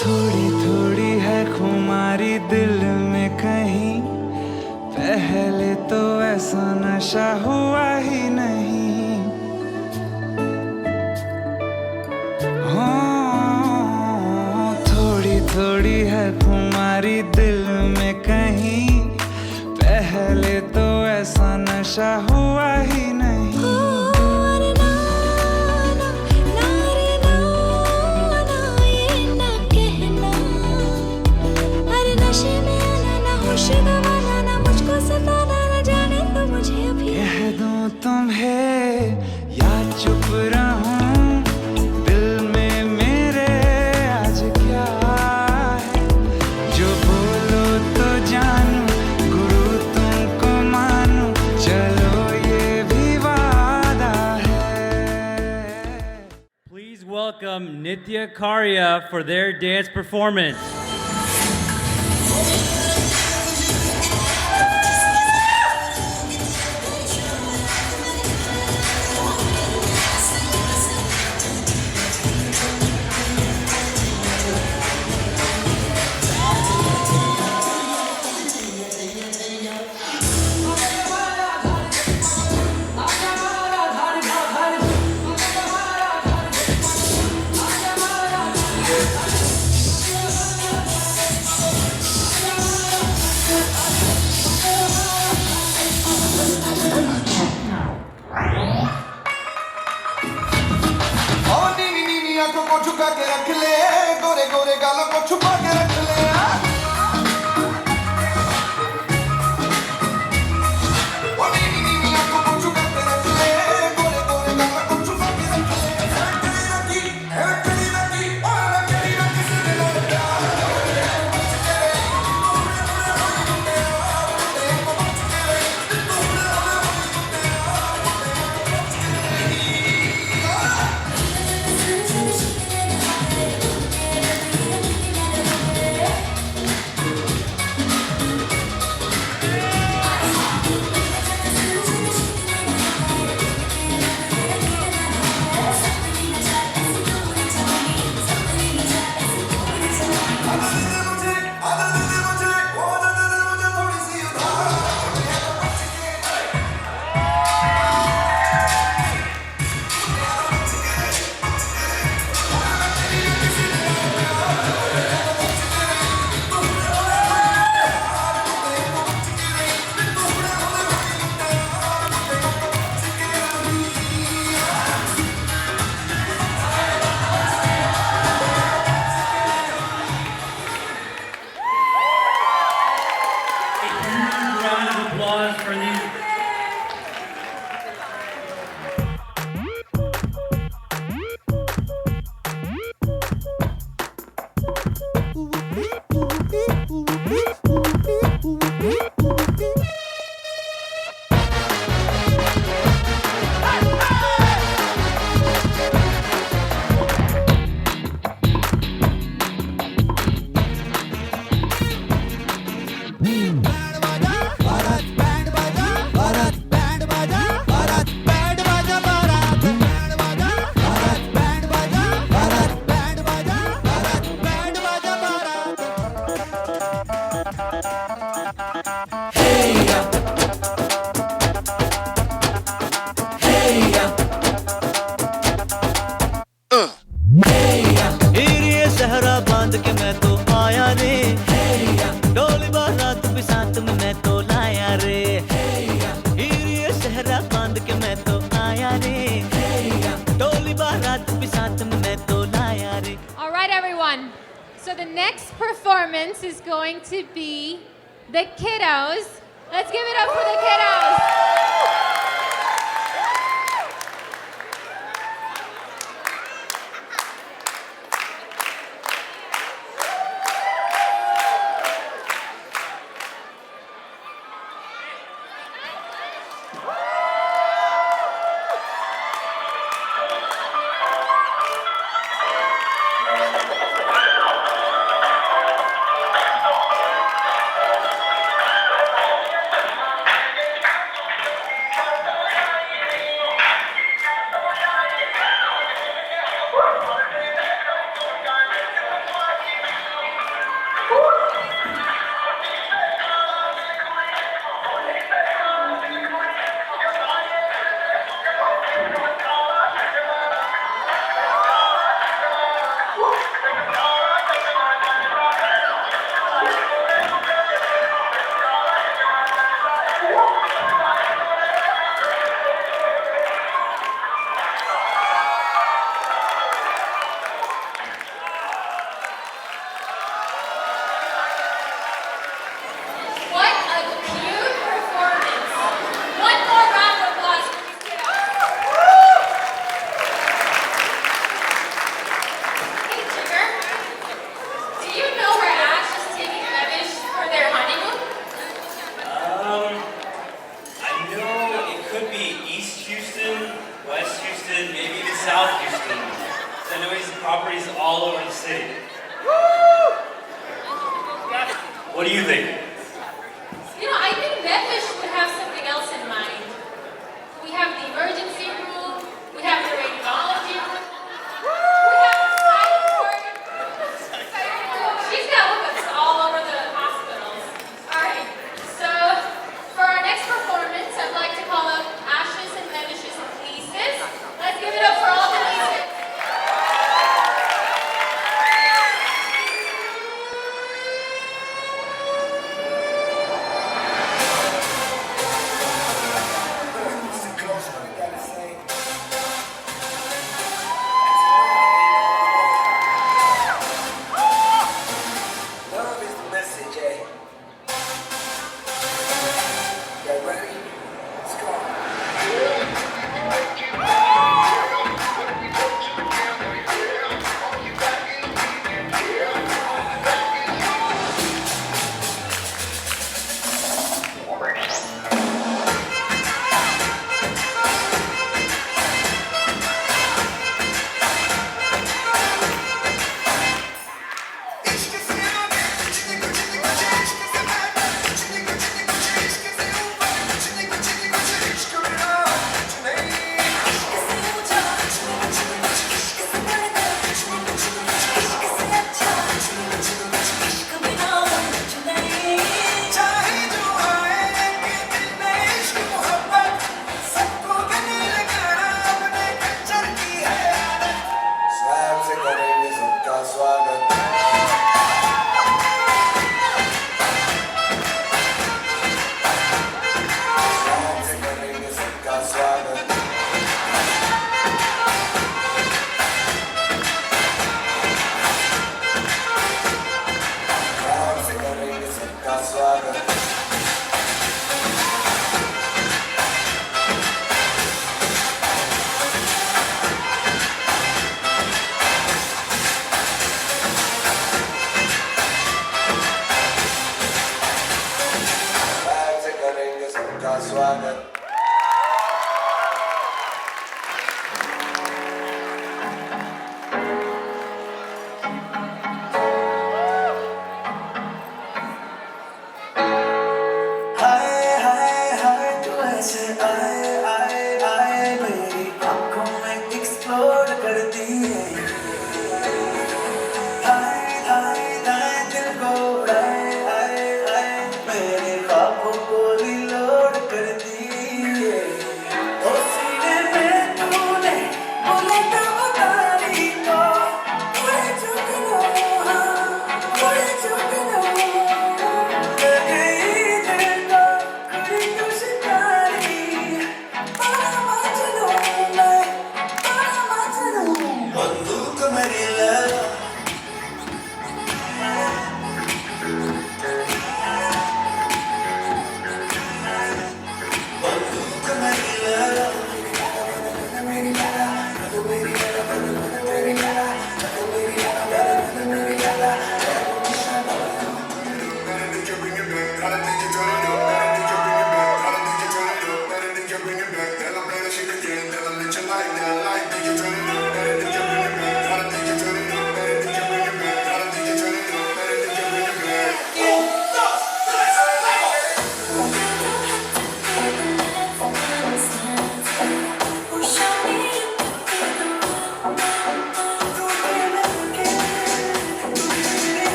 थोड़ी थोड़ी है खुमारी दिल में कहीं, पहले तो ऐसा नशा हुआ ही नहीं। हाँ, थोड़ी थोड़ी है खुमारी दिल में कहीं, पहले तो ऐसा नशा हुआ ही नहीं। अरे ना ना ना रे ना ना ये ना कहना। अरे नशे में आना ना होश गंवाना ना मुझको सताना ना जाने तो मुझे अभी। कह दूं तुम्हें या चुप रहूं, दिल में मेरे आज क्या है। जो बोलो तो जानू, गुरु तुमको मानो, चलो ये भी वादा है। Please welcome Nitya Karya for their dance performance. गल को छुपा के रख लिया वो नीली नीली आंखों को छुपा के रख ले गोरे गोरे गल को छुपा के रख ले है तेरी रखी और तेरी रखी से दिल में प्यार Round of applause for these. हीरे सहरा बांध के मैं तो आया रे डोली बारात भी साथ में मैं तो लाया रे हीरे सहरा बांध के मैं तो आया रे डोली बारात भी साथ में मैं तो लाया रे. All right, everyone. So the next performance is going to be the kiddos. Let's give it up for the kiddos. properties all over the city. What do you think? You know, I think Mehvish would have something else in mind. We have the emergency room, we have the radiology room, we have the psych ward. She's got hookups all over the hospitals. Alright, so for our next performance, I'd like to call up Ashish and Mehvish's nieces. Let's give it up for all the nieces.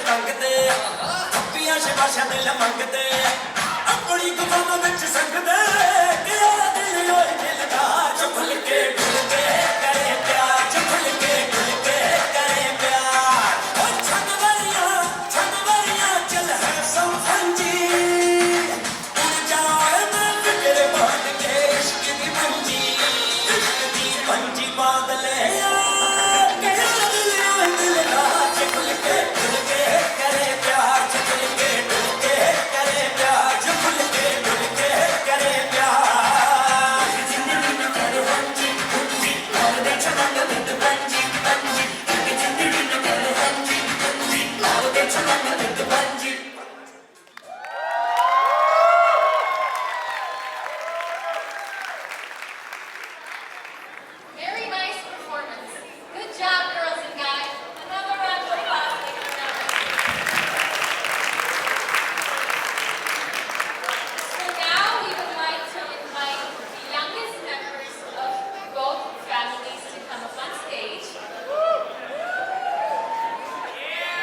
Rang De थप्पियां शबाशां दिल मंगदे अपनी गुफा विच संगदे तेरा दिल ओए दिल दा जो खुल के करे प्यार जो खुल के करे प्यार ओ छनवरियां चल है सब फंजी उड़ जाए मैं फिक्र बांध के इश्क दी पंजी बादले Very nice performance. Good job, girls and guys. Another round of applause, ladies and gentlemen. So now we would like to invite the youngest members of both families to come up on stage.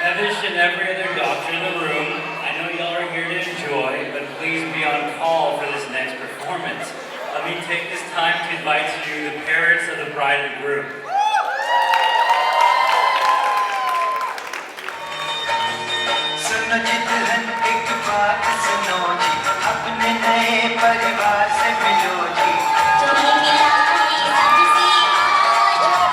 Mehvish and every other doctor in the room, I know y'all are here to enjoy, but please be on call for this next performance. Let me take this time to invite you the parents of the bride and groom. सुनो जी दुल्हन एक बात सुनो जी अपने नए परिवार से मिलो जी तुम्हें मिलाई सबसे आज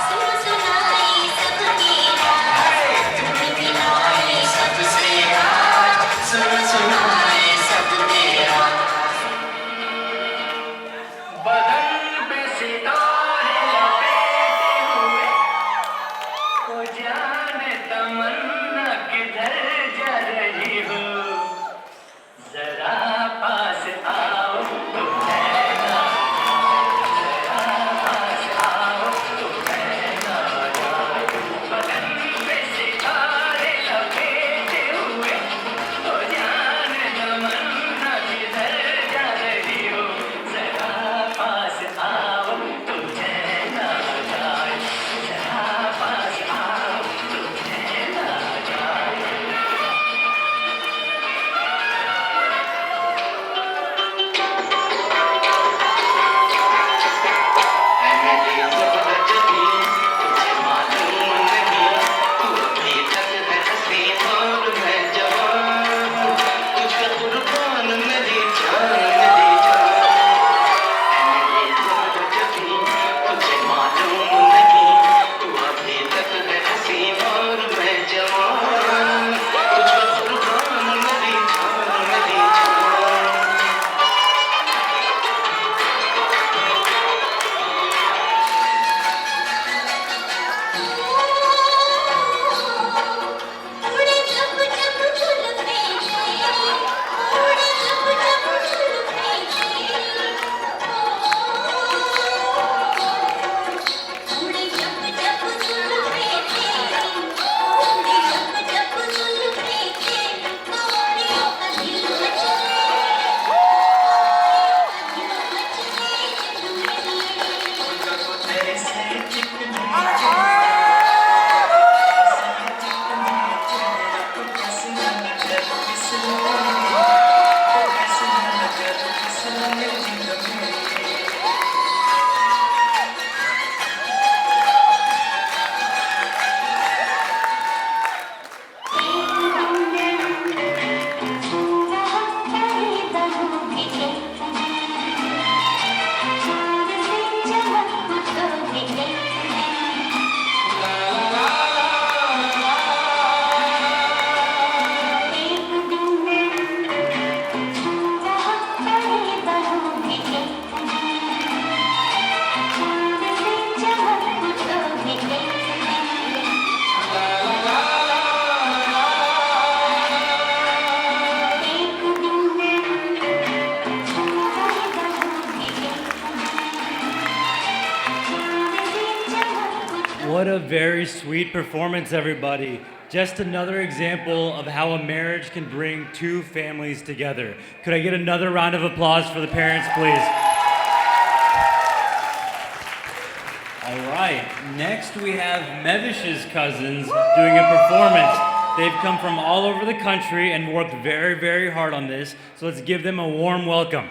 सुनो सुनाई सबके राज तुम्हें मिलाई सबसे आज सुनो सुनाई सबके राज बदन पे सितारे लपेटे हुए ओ जाने तमन्ना किधर जा रही हो जरा पास आओ तो कहना जरा पास आओ तो कहना जाए बदन पे सितारे लपेटे हुए ओ जाने तमन्ना किधर जा रही हो जरा पास आओ तो कहना जाए जरा पास आओ तो कहना जाए What a very sweet performance, everybody. Just another example of how a marriage can bring two families together. Could I get another round of applause for the parents, please? All right, next we have Mehvish's cousins doing a performance. They've come from all over the country and worked very, very hard on this. So let's give them a warm welcome.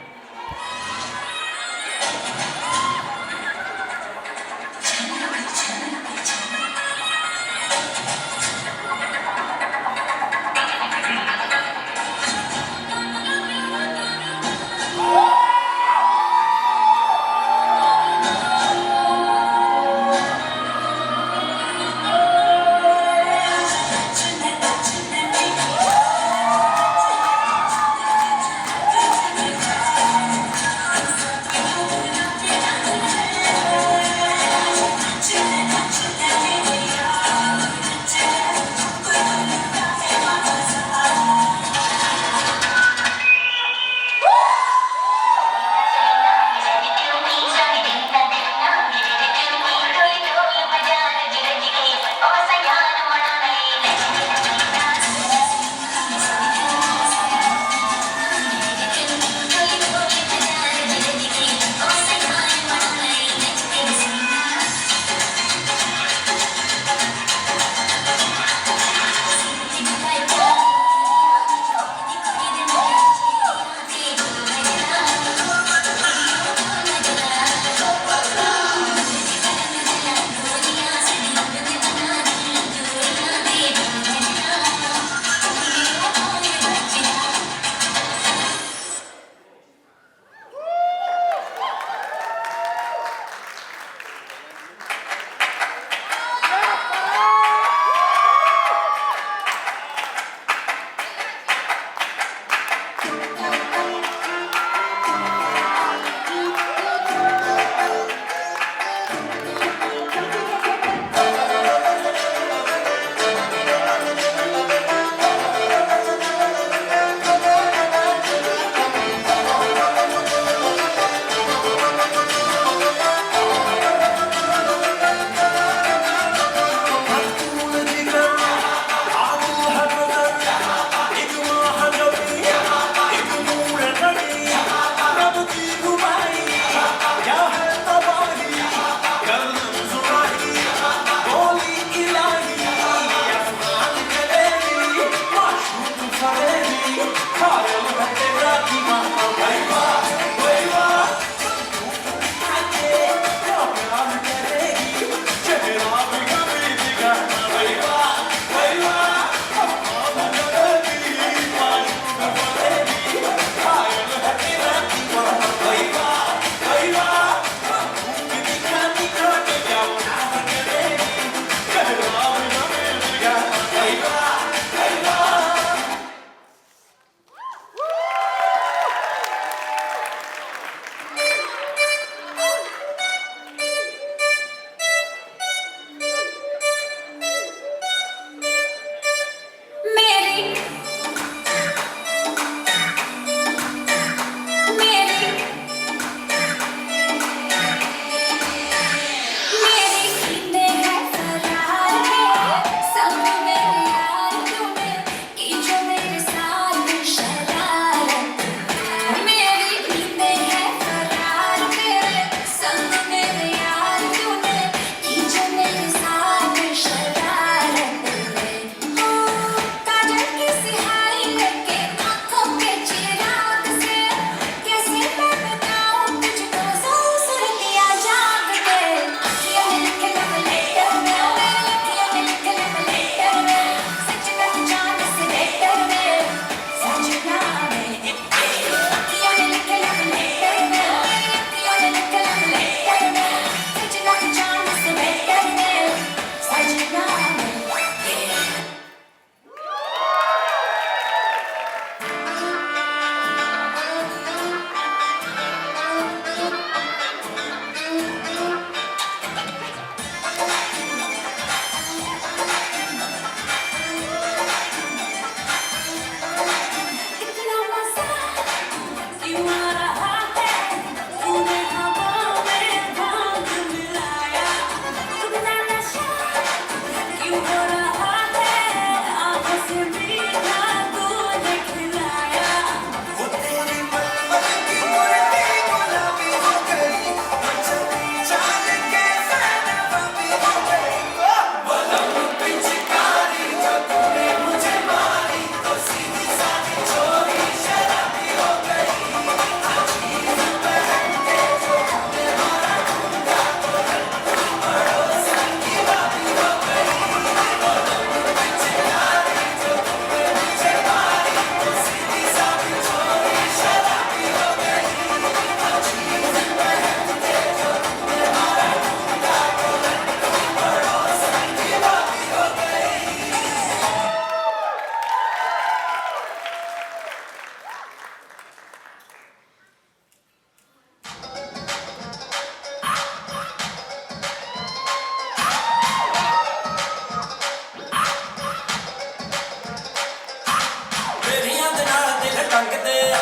ਲੰਘਦੇ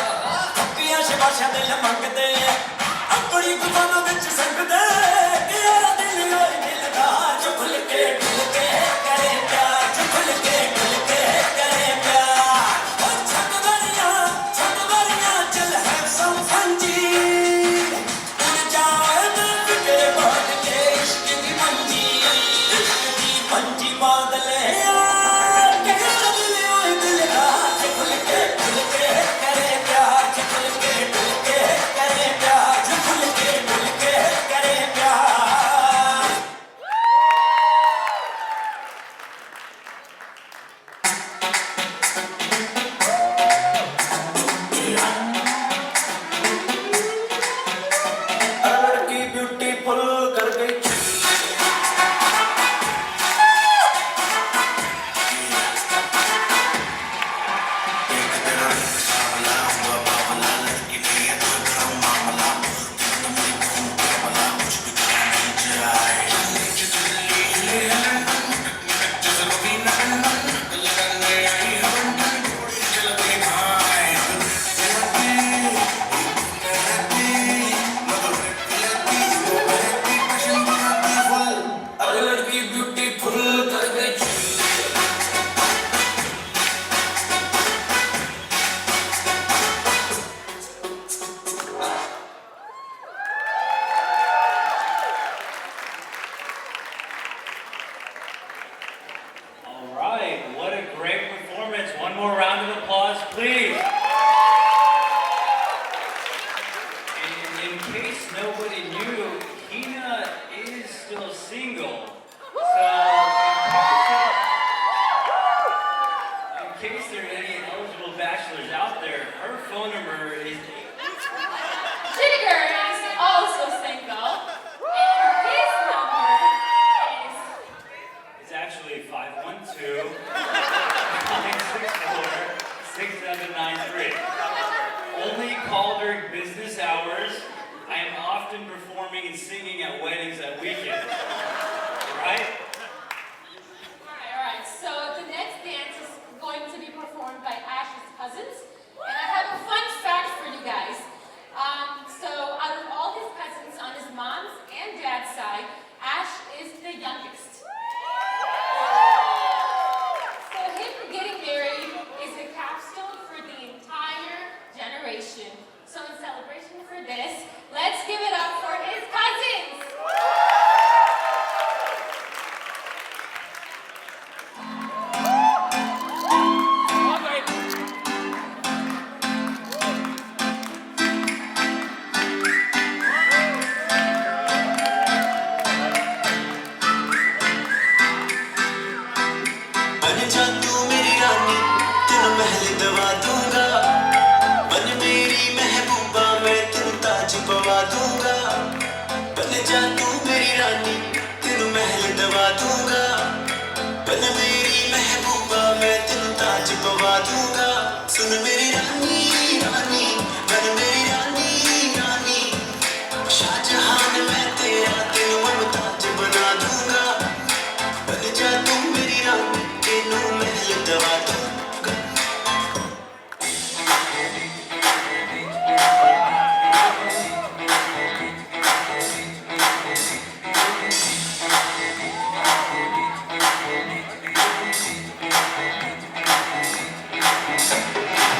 ਪੀਆਂ ਸ਼ਬਾਸ਼ਾਂ ਦੇ ਲਮਕਦੇ ਆਪਣੀ ਗੁਜ਼ਾਰਾਂ ਵਿੱਚ ਸੰਗਦੇ ਕਿ ਯਾਰਾ ਦਿਲ ਹੋਏ ਦਿਲ ਦਾ ਜੋ ਖੁੱਲ ਕੇ ਕਰੇ ਪਿਆਰ ਜੋ ਖੁੱਲ ਕੇ ਕਰੇ ਪਿਆਰ ਉਹ ਛੱਡ ਵਰੀਆਂ ਚੱਲ ਹੈ ਸਮ ਫੰਜੀ ਉੜ ਜਾਏ ਮੈਂ ਫਿਕਰ ਬਾਦ ਕੇ ਇਸ਼ਕ ਦੀ ਮੰਜੀ ਬਾਦ ਲੈ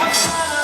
What's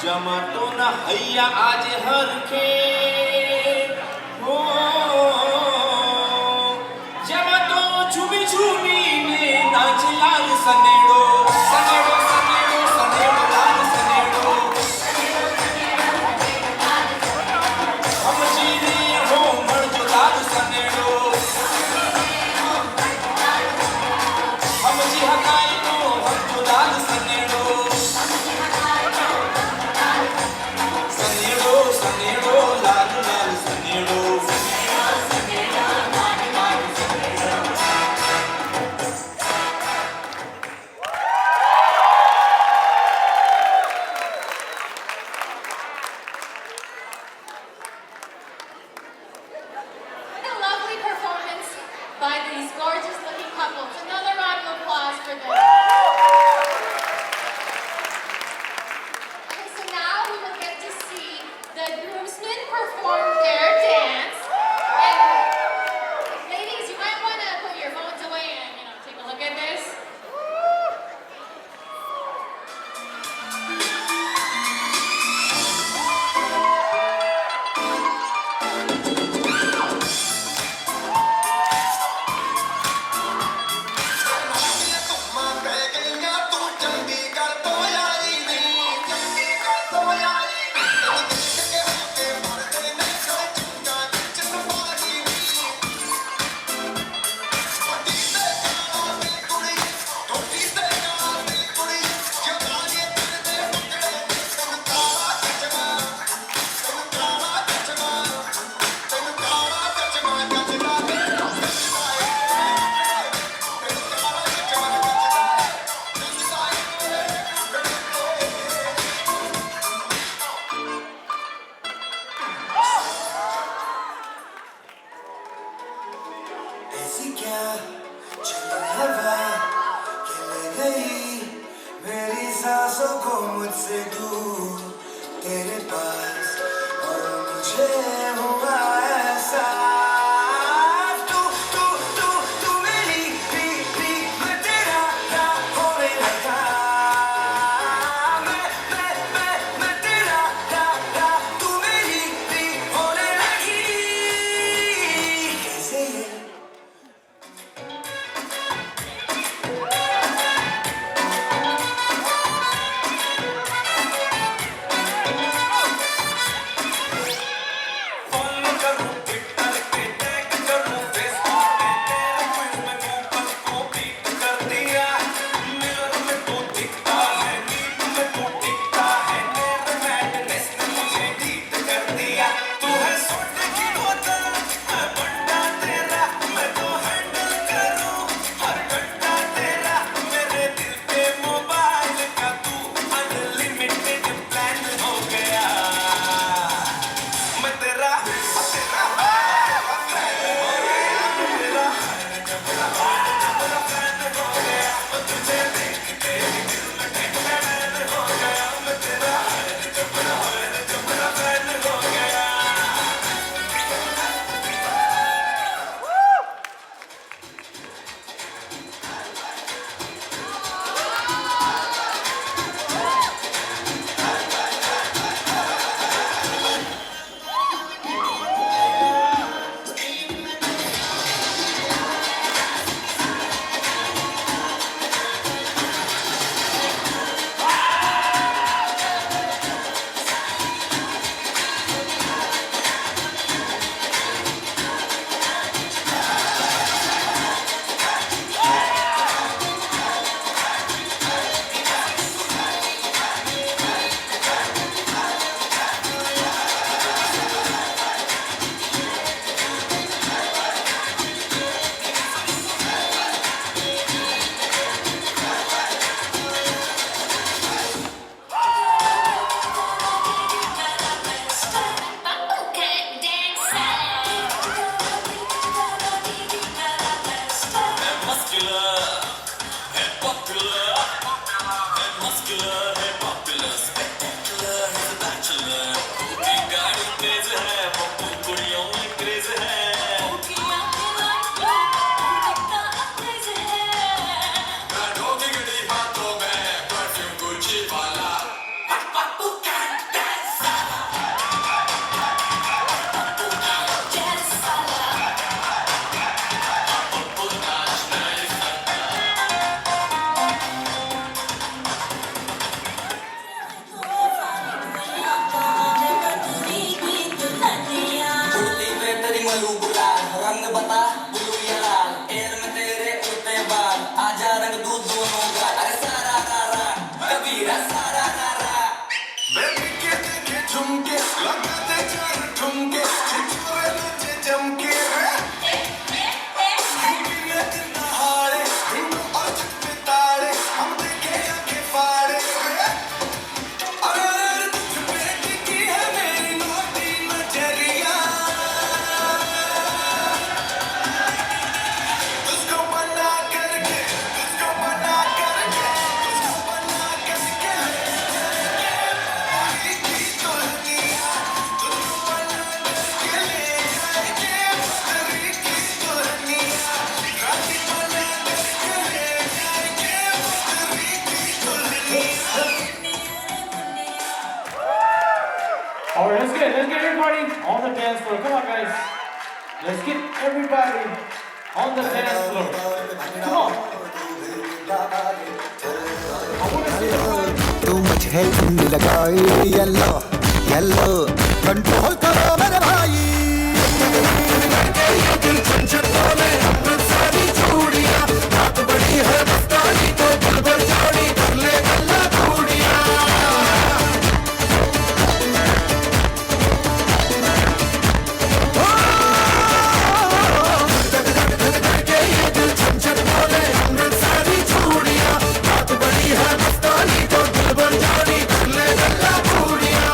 जमा तो न हैया आज हर के हो जमा तो छुबी छुबी ने नाच लाल सनेड़ो सनेड़ो सनेड़ो सनेड़ो लाल सनेड़ो हम जीने हो मर जो लाल सनेड़ो हम जी हकाई नो हम जो लाल सनेड़ो सनेड़ो सनेड़ो लाल लाल सनेड़ो What a lovely performance by these gorgeous looking couples. Another round of applause for them. Okay, so now we will get to see the groomsmen perform their dance. And ladies, you might want to put your phones away and take a look at this. ऐसी क्या चली हवा कि ले गई मेरी सांसों को मुझसे दूर तेरे पास और मुझे हुआ एहसास तू तू तू तू मेरी भी मैं तेरा क्या होने लगा मैं तेरा क्या तू मेरी भी होने लगी कैसे ये All right, let's get everybody on the dance floor. Come on, guys. Let's get everybody on the dance floor. Come on. तू मुझे इन लगाई येलो येलो कंट्रोल करो मेरे भाई झंझट बोले सारी चूड़ियां रात बड़ी है मस्तानी तो बलबल जोड़ी कर ले गल्ला चूड़ियां झंझट बोले सारी चूड़ियां रात बड़ी है मस्तानी तो बलबल जोड़ी कर ले गल्ला चूड़ियां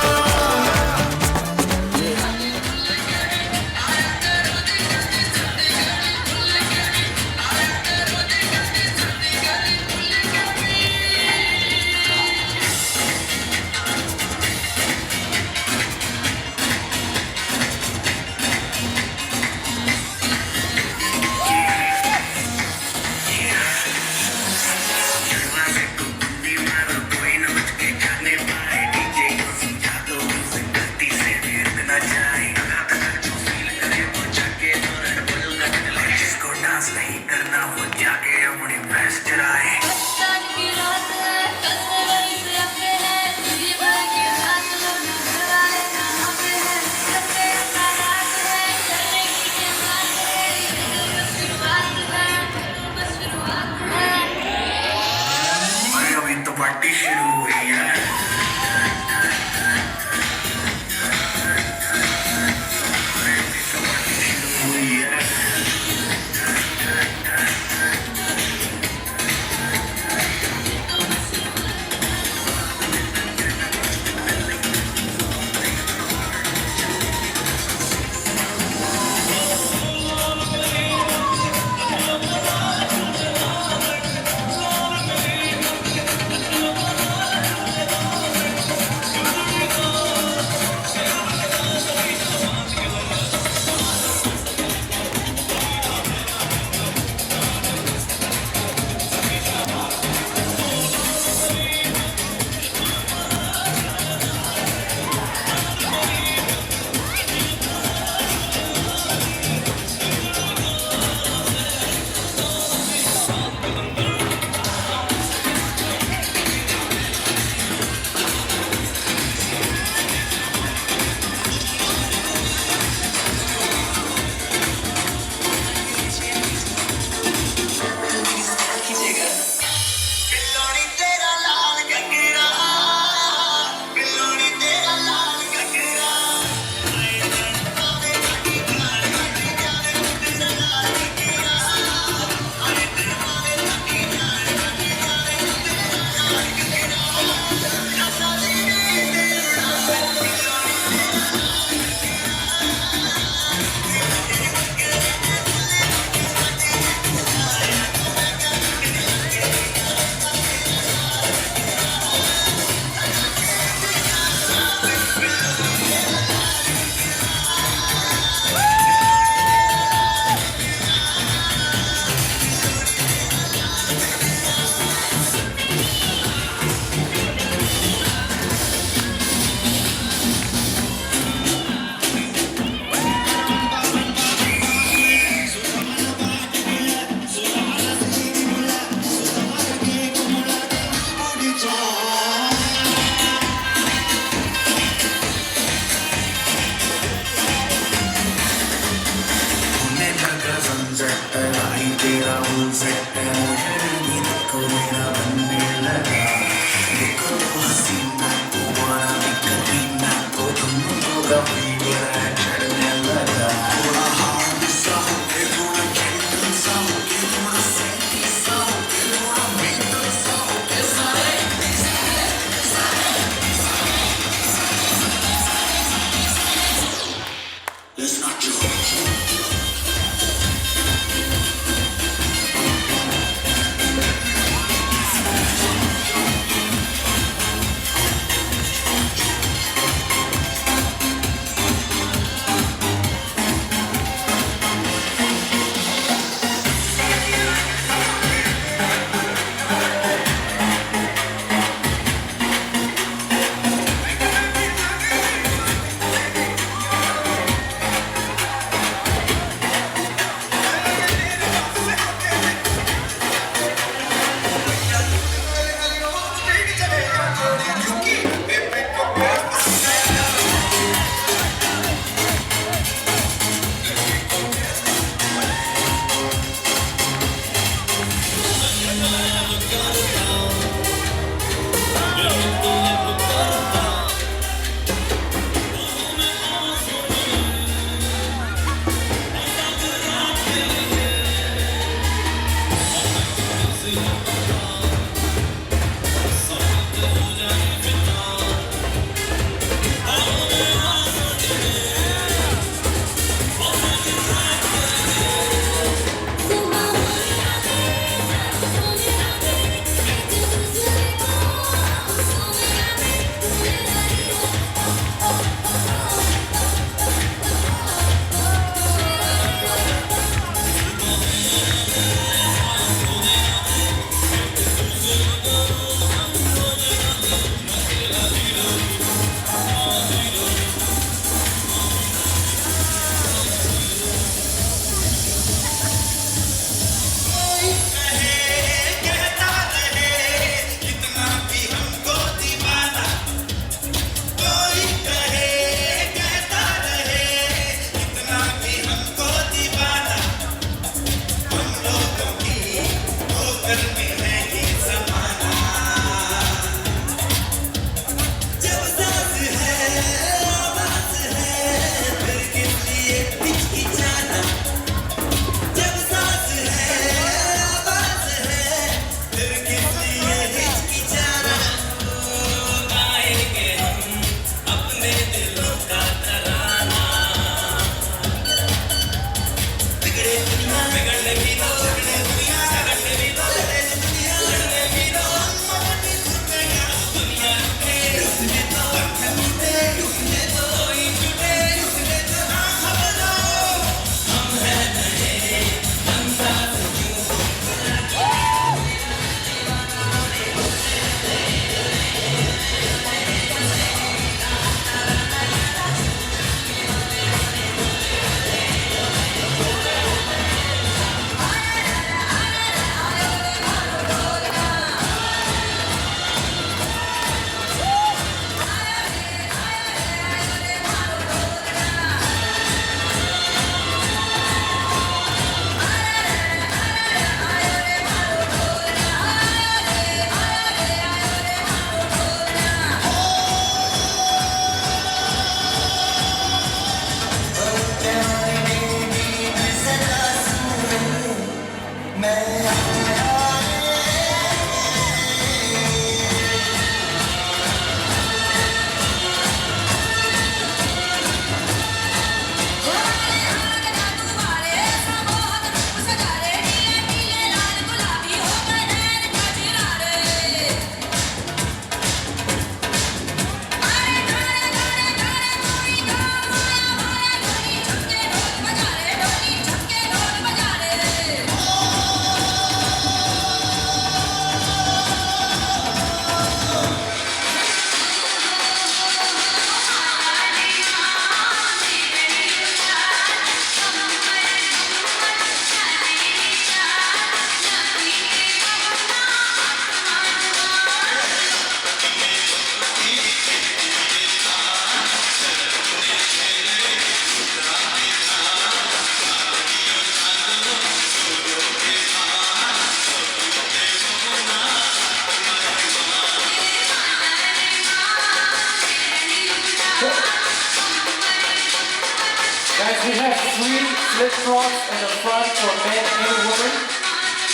Guys, we have three flip-flops in the front for men and women.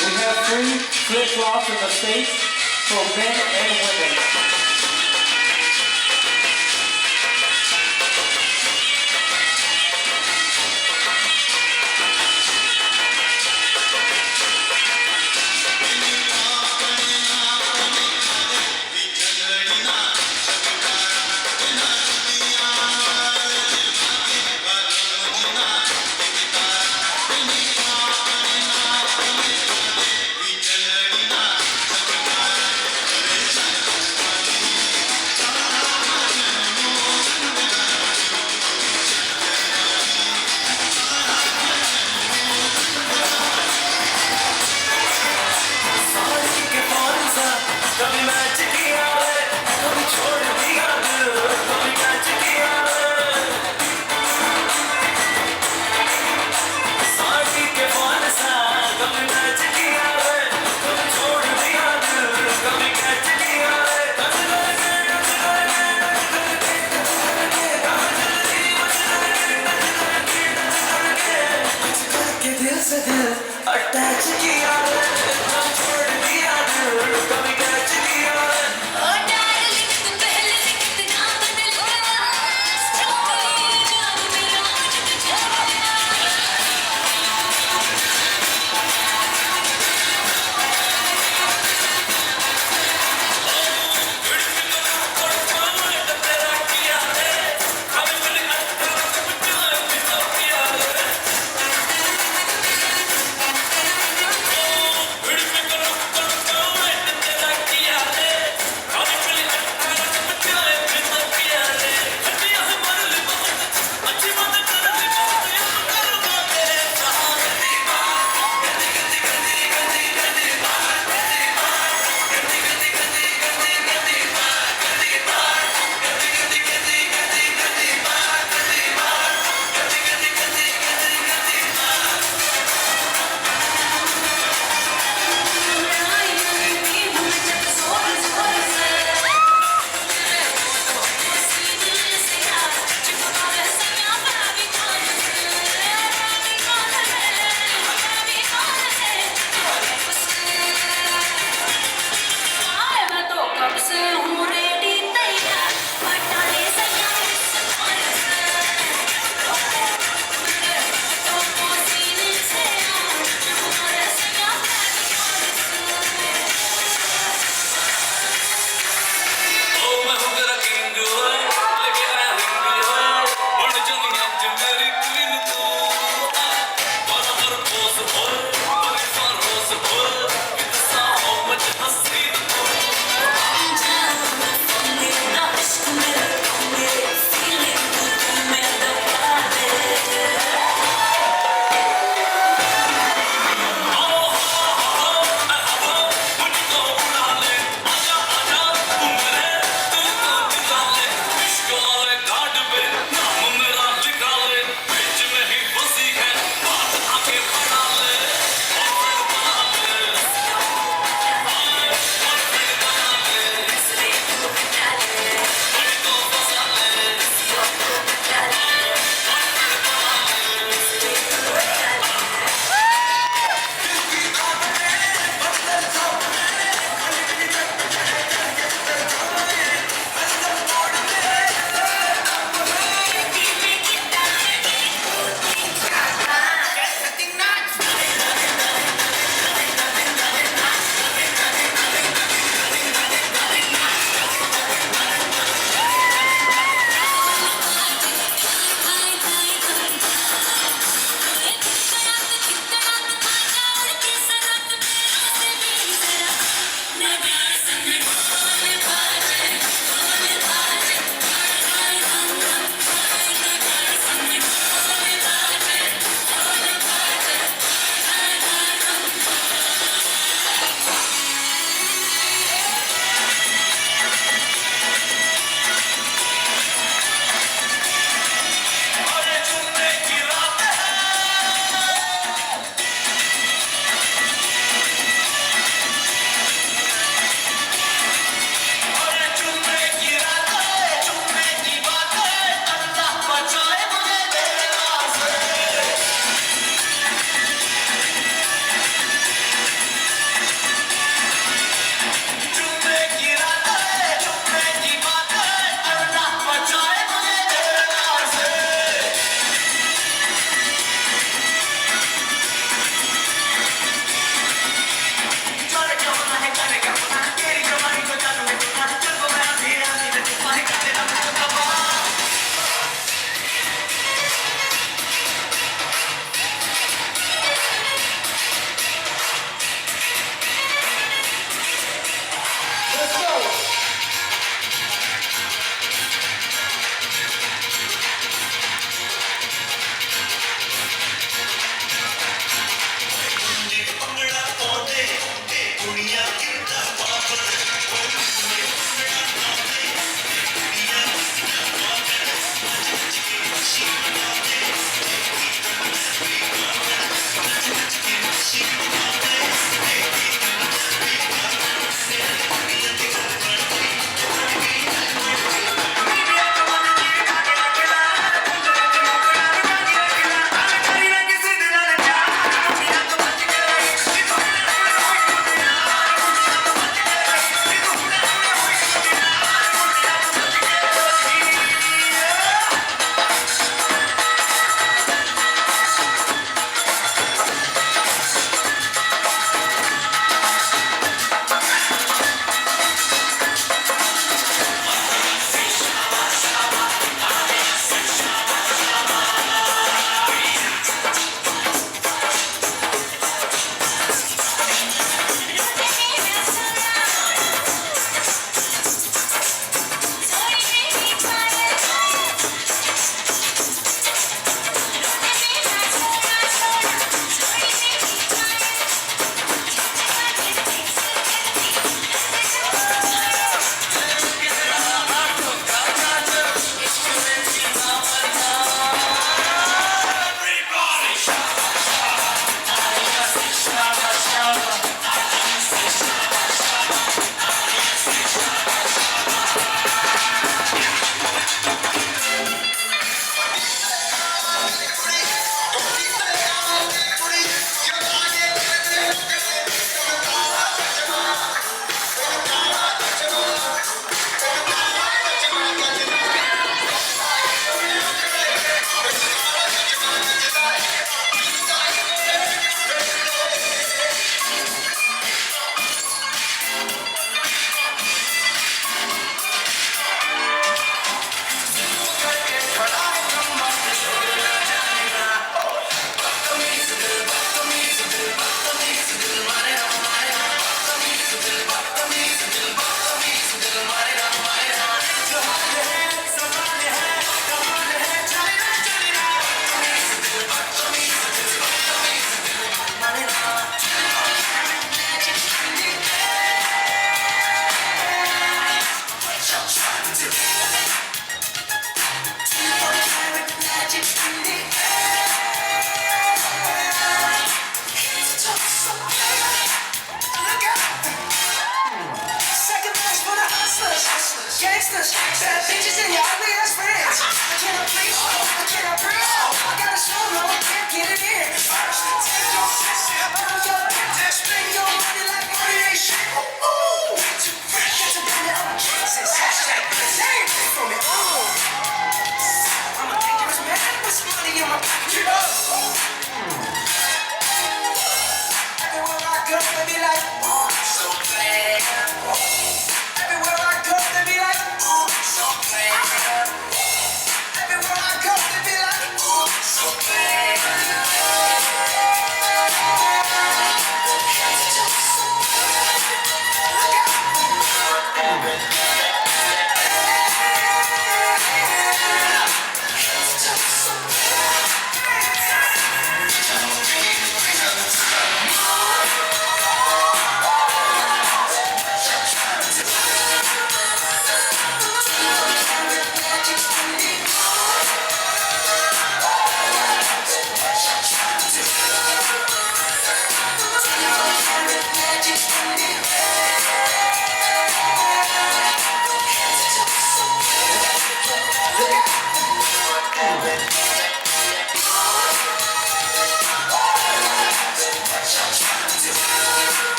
We have three flip-flops in the stage for men and women.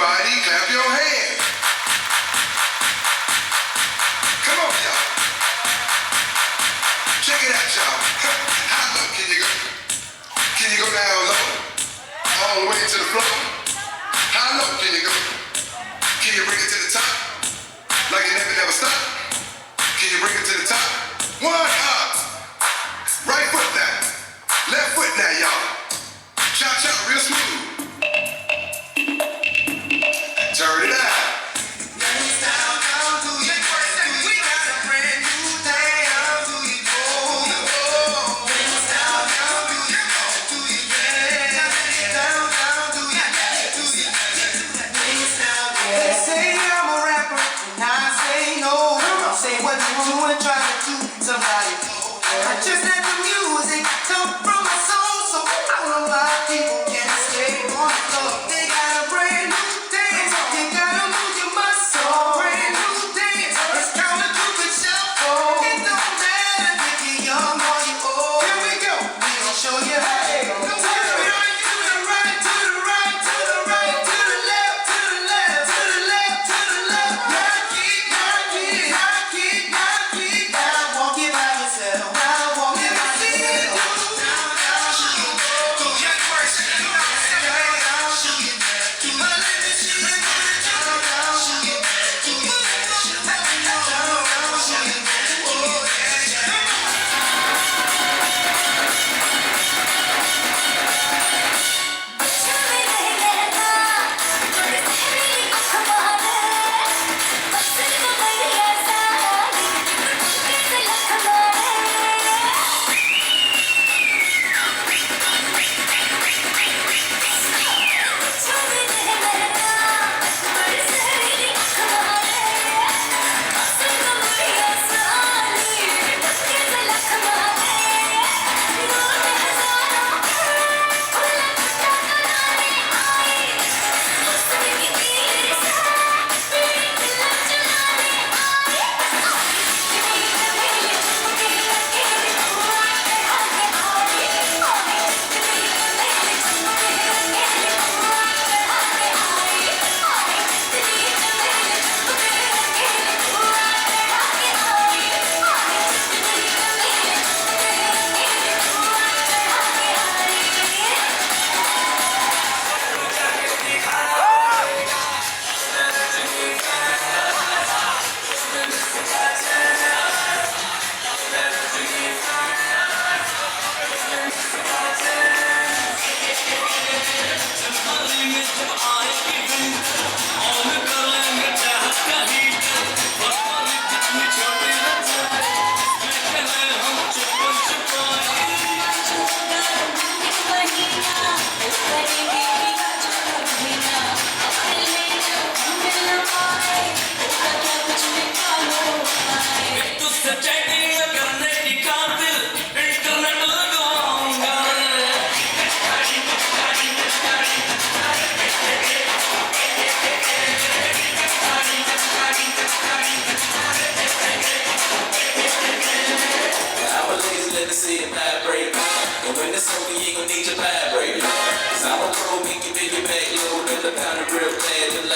Everybody clap your hands. Come on, y'all. Check it out, y'all. How low can you go? Can you go down low? All the way to the floor? How low can you go? Can you bring it to the top? Like it never stop? Can you bring it to the top? One up. Right foot down. Left foot down, y'all. Chop, chop, real smooth. Turn it out. Just let the music come from my soul, so I don't know why people can't stay on the floor. They got a brand new dance, you gotta move your muscle. Brand new dance, it's called a Cupid shuffle. It don't matter if you're young or you're old. Here we go, we gon' show you how. To the right, to the right, to the right, to the right, to the left, to the left, to the left, to the left. Knock it, knock it, knock it, knock it. Now walk it by yourself. When it's over, you gon' need your vibrator. 'Cause I'm a pro, make you feel your back low. Build a pound of real bad.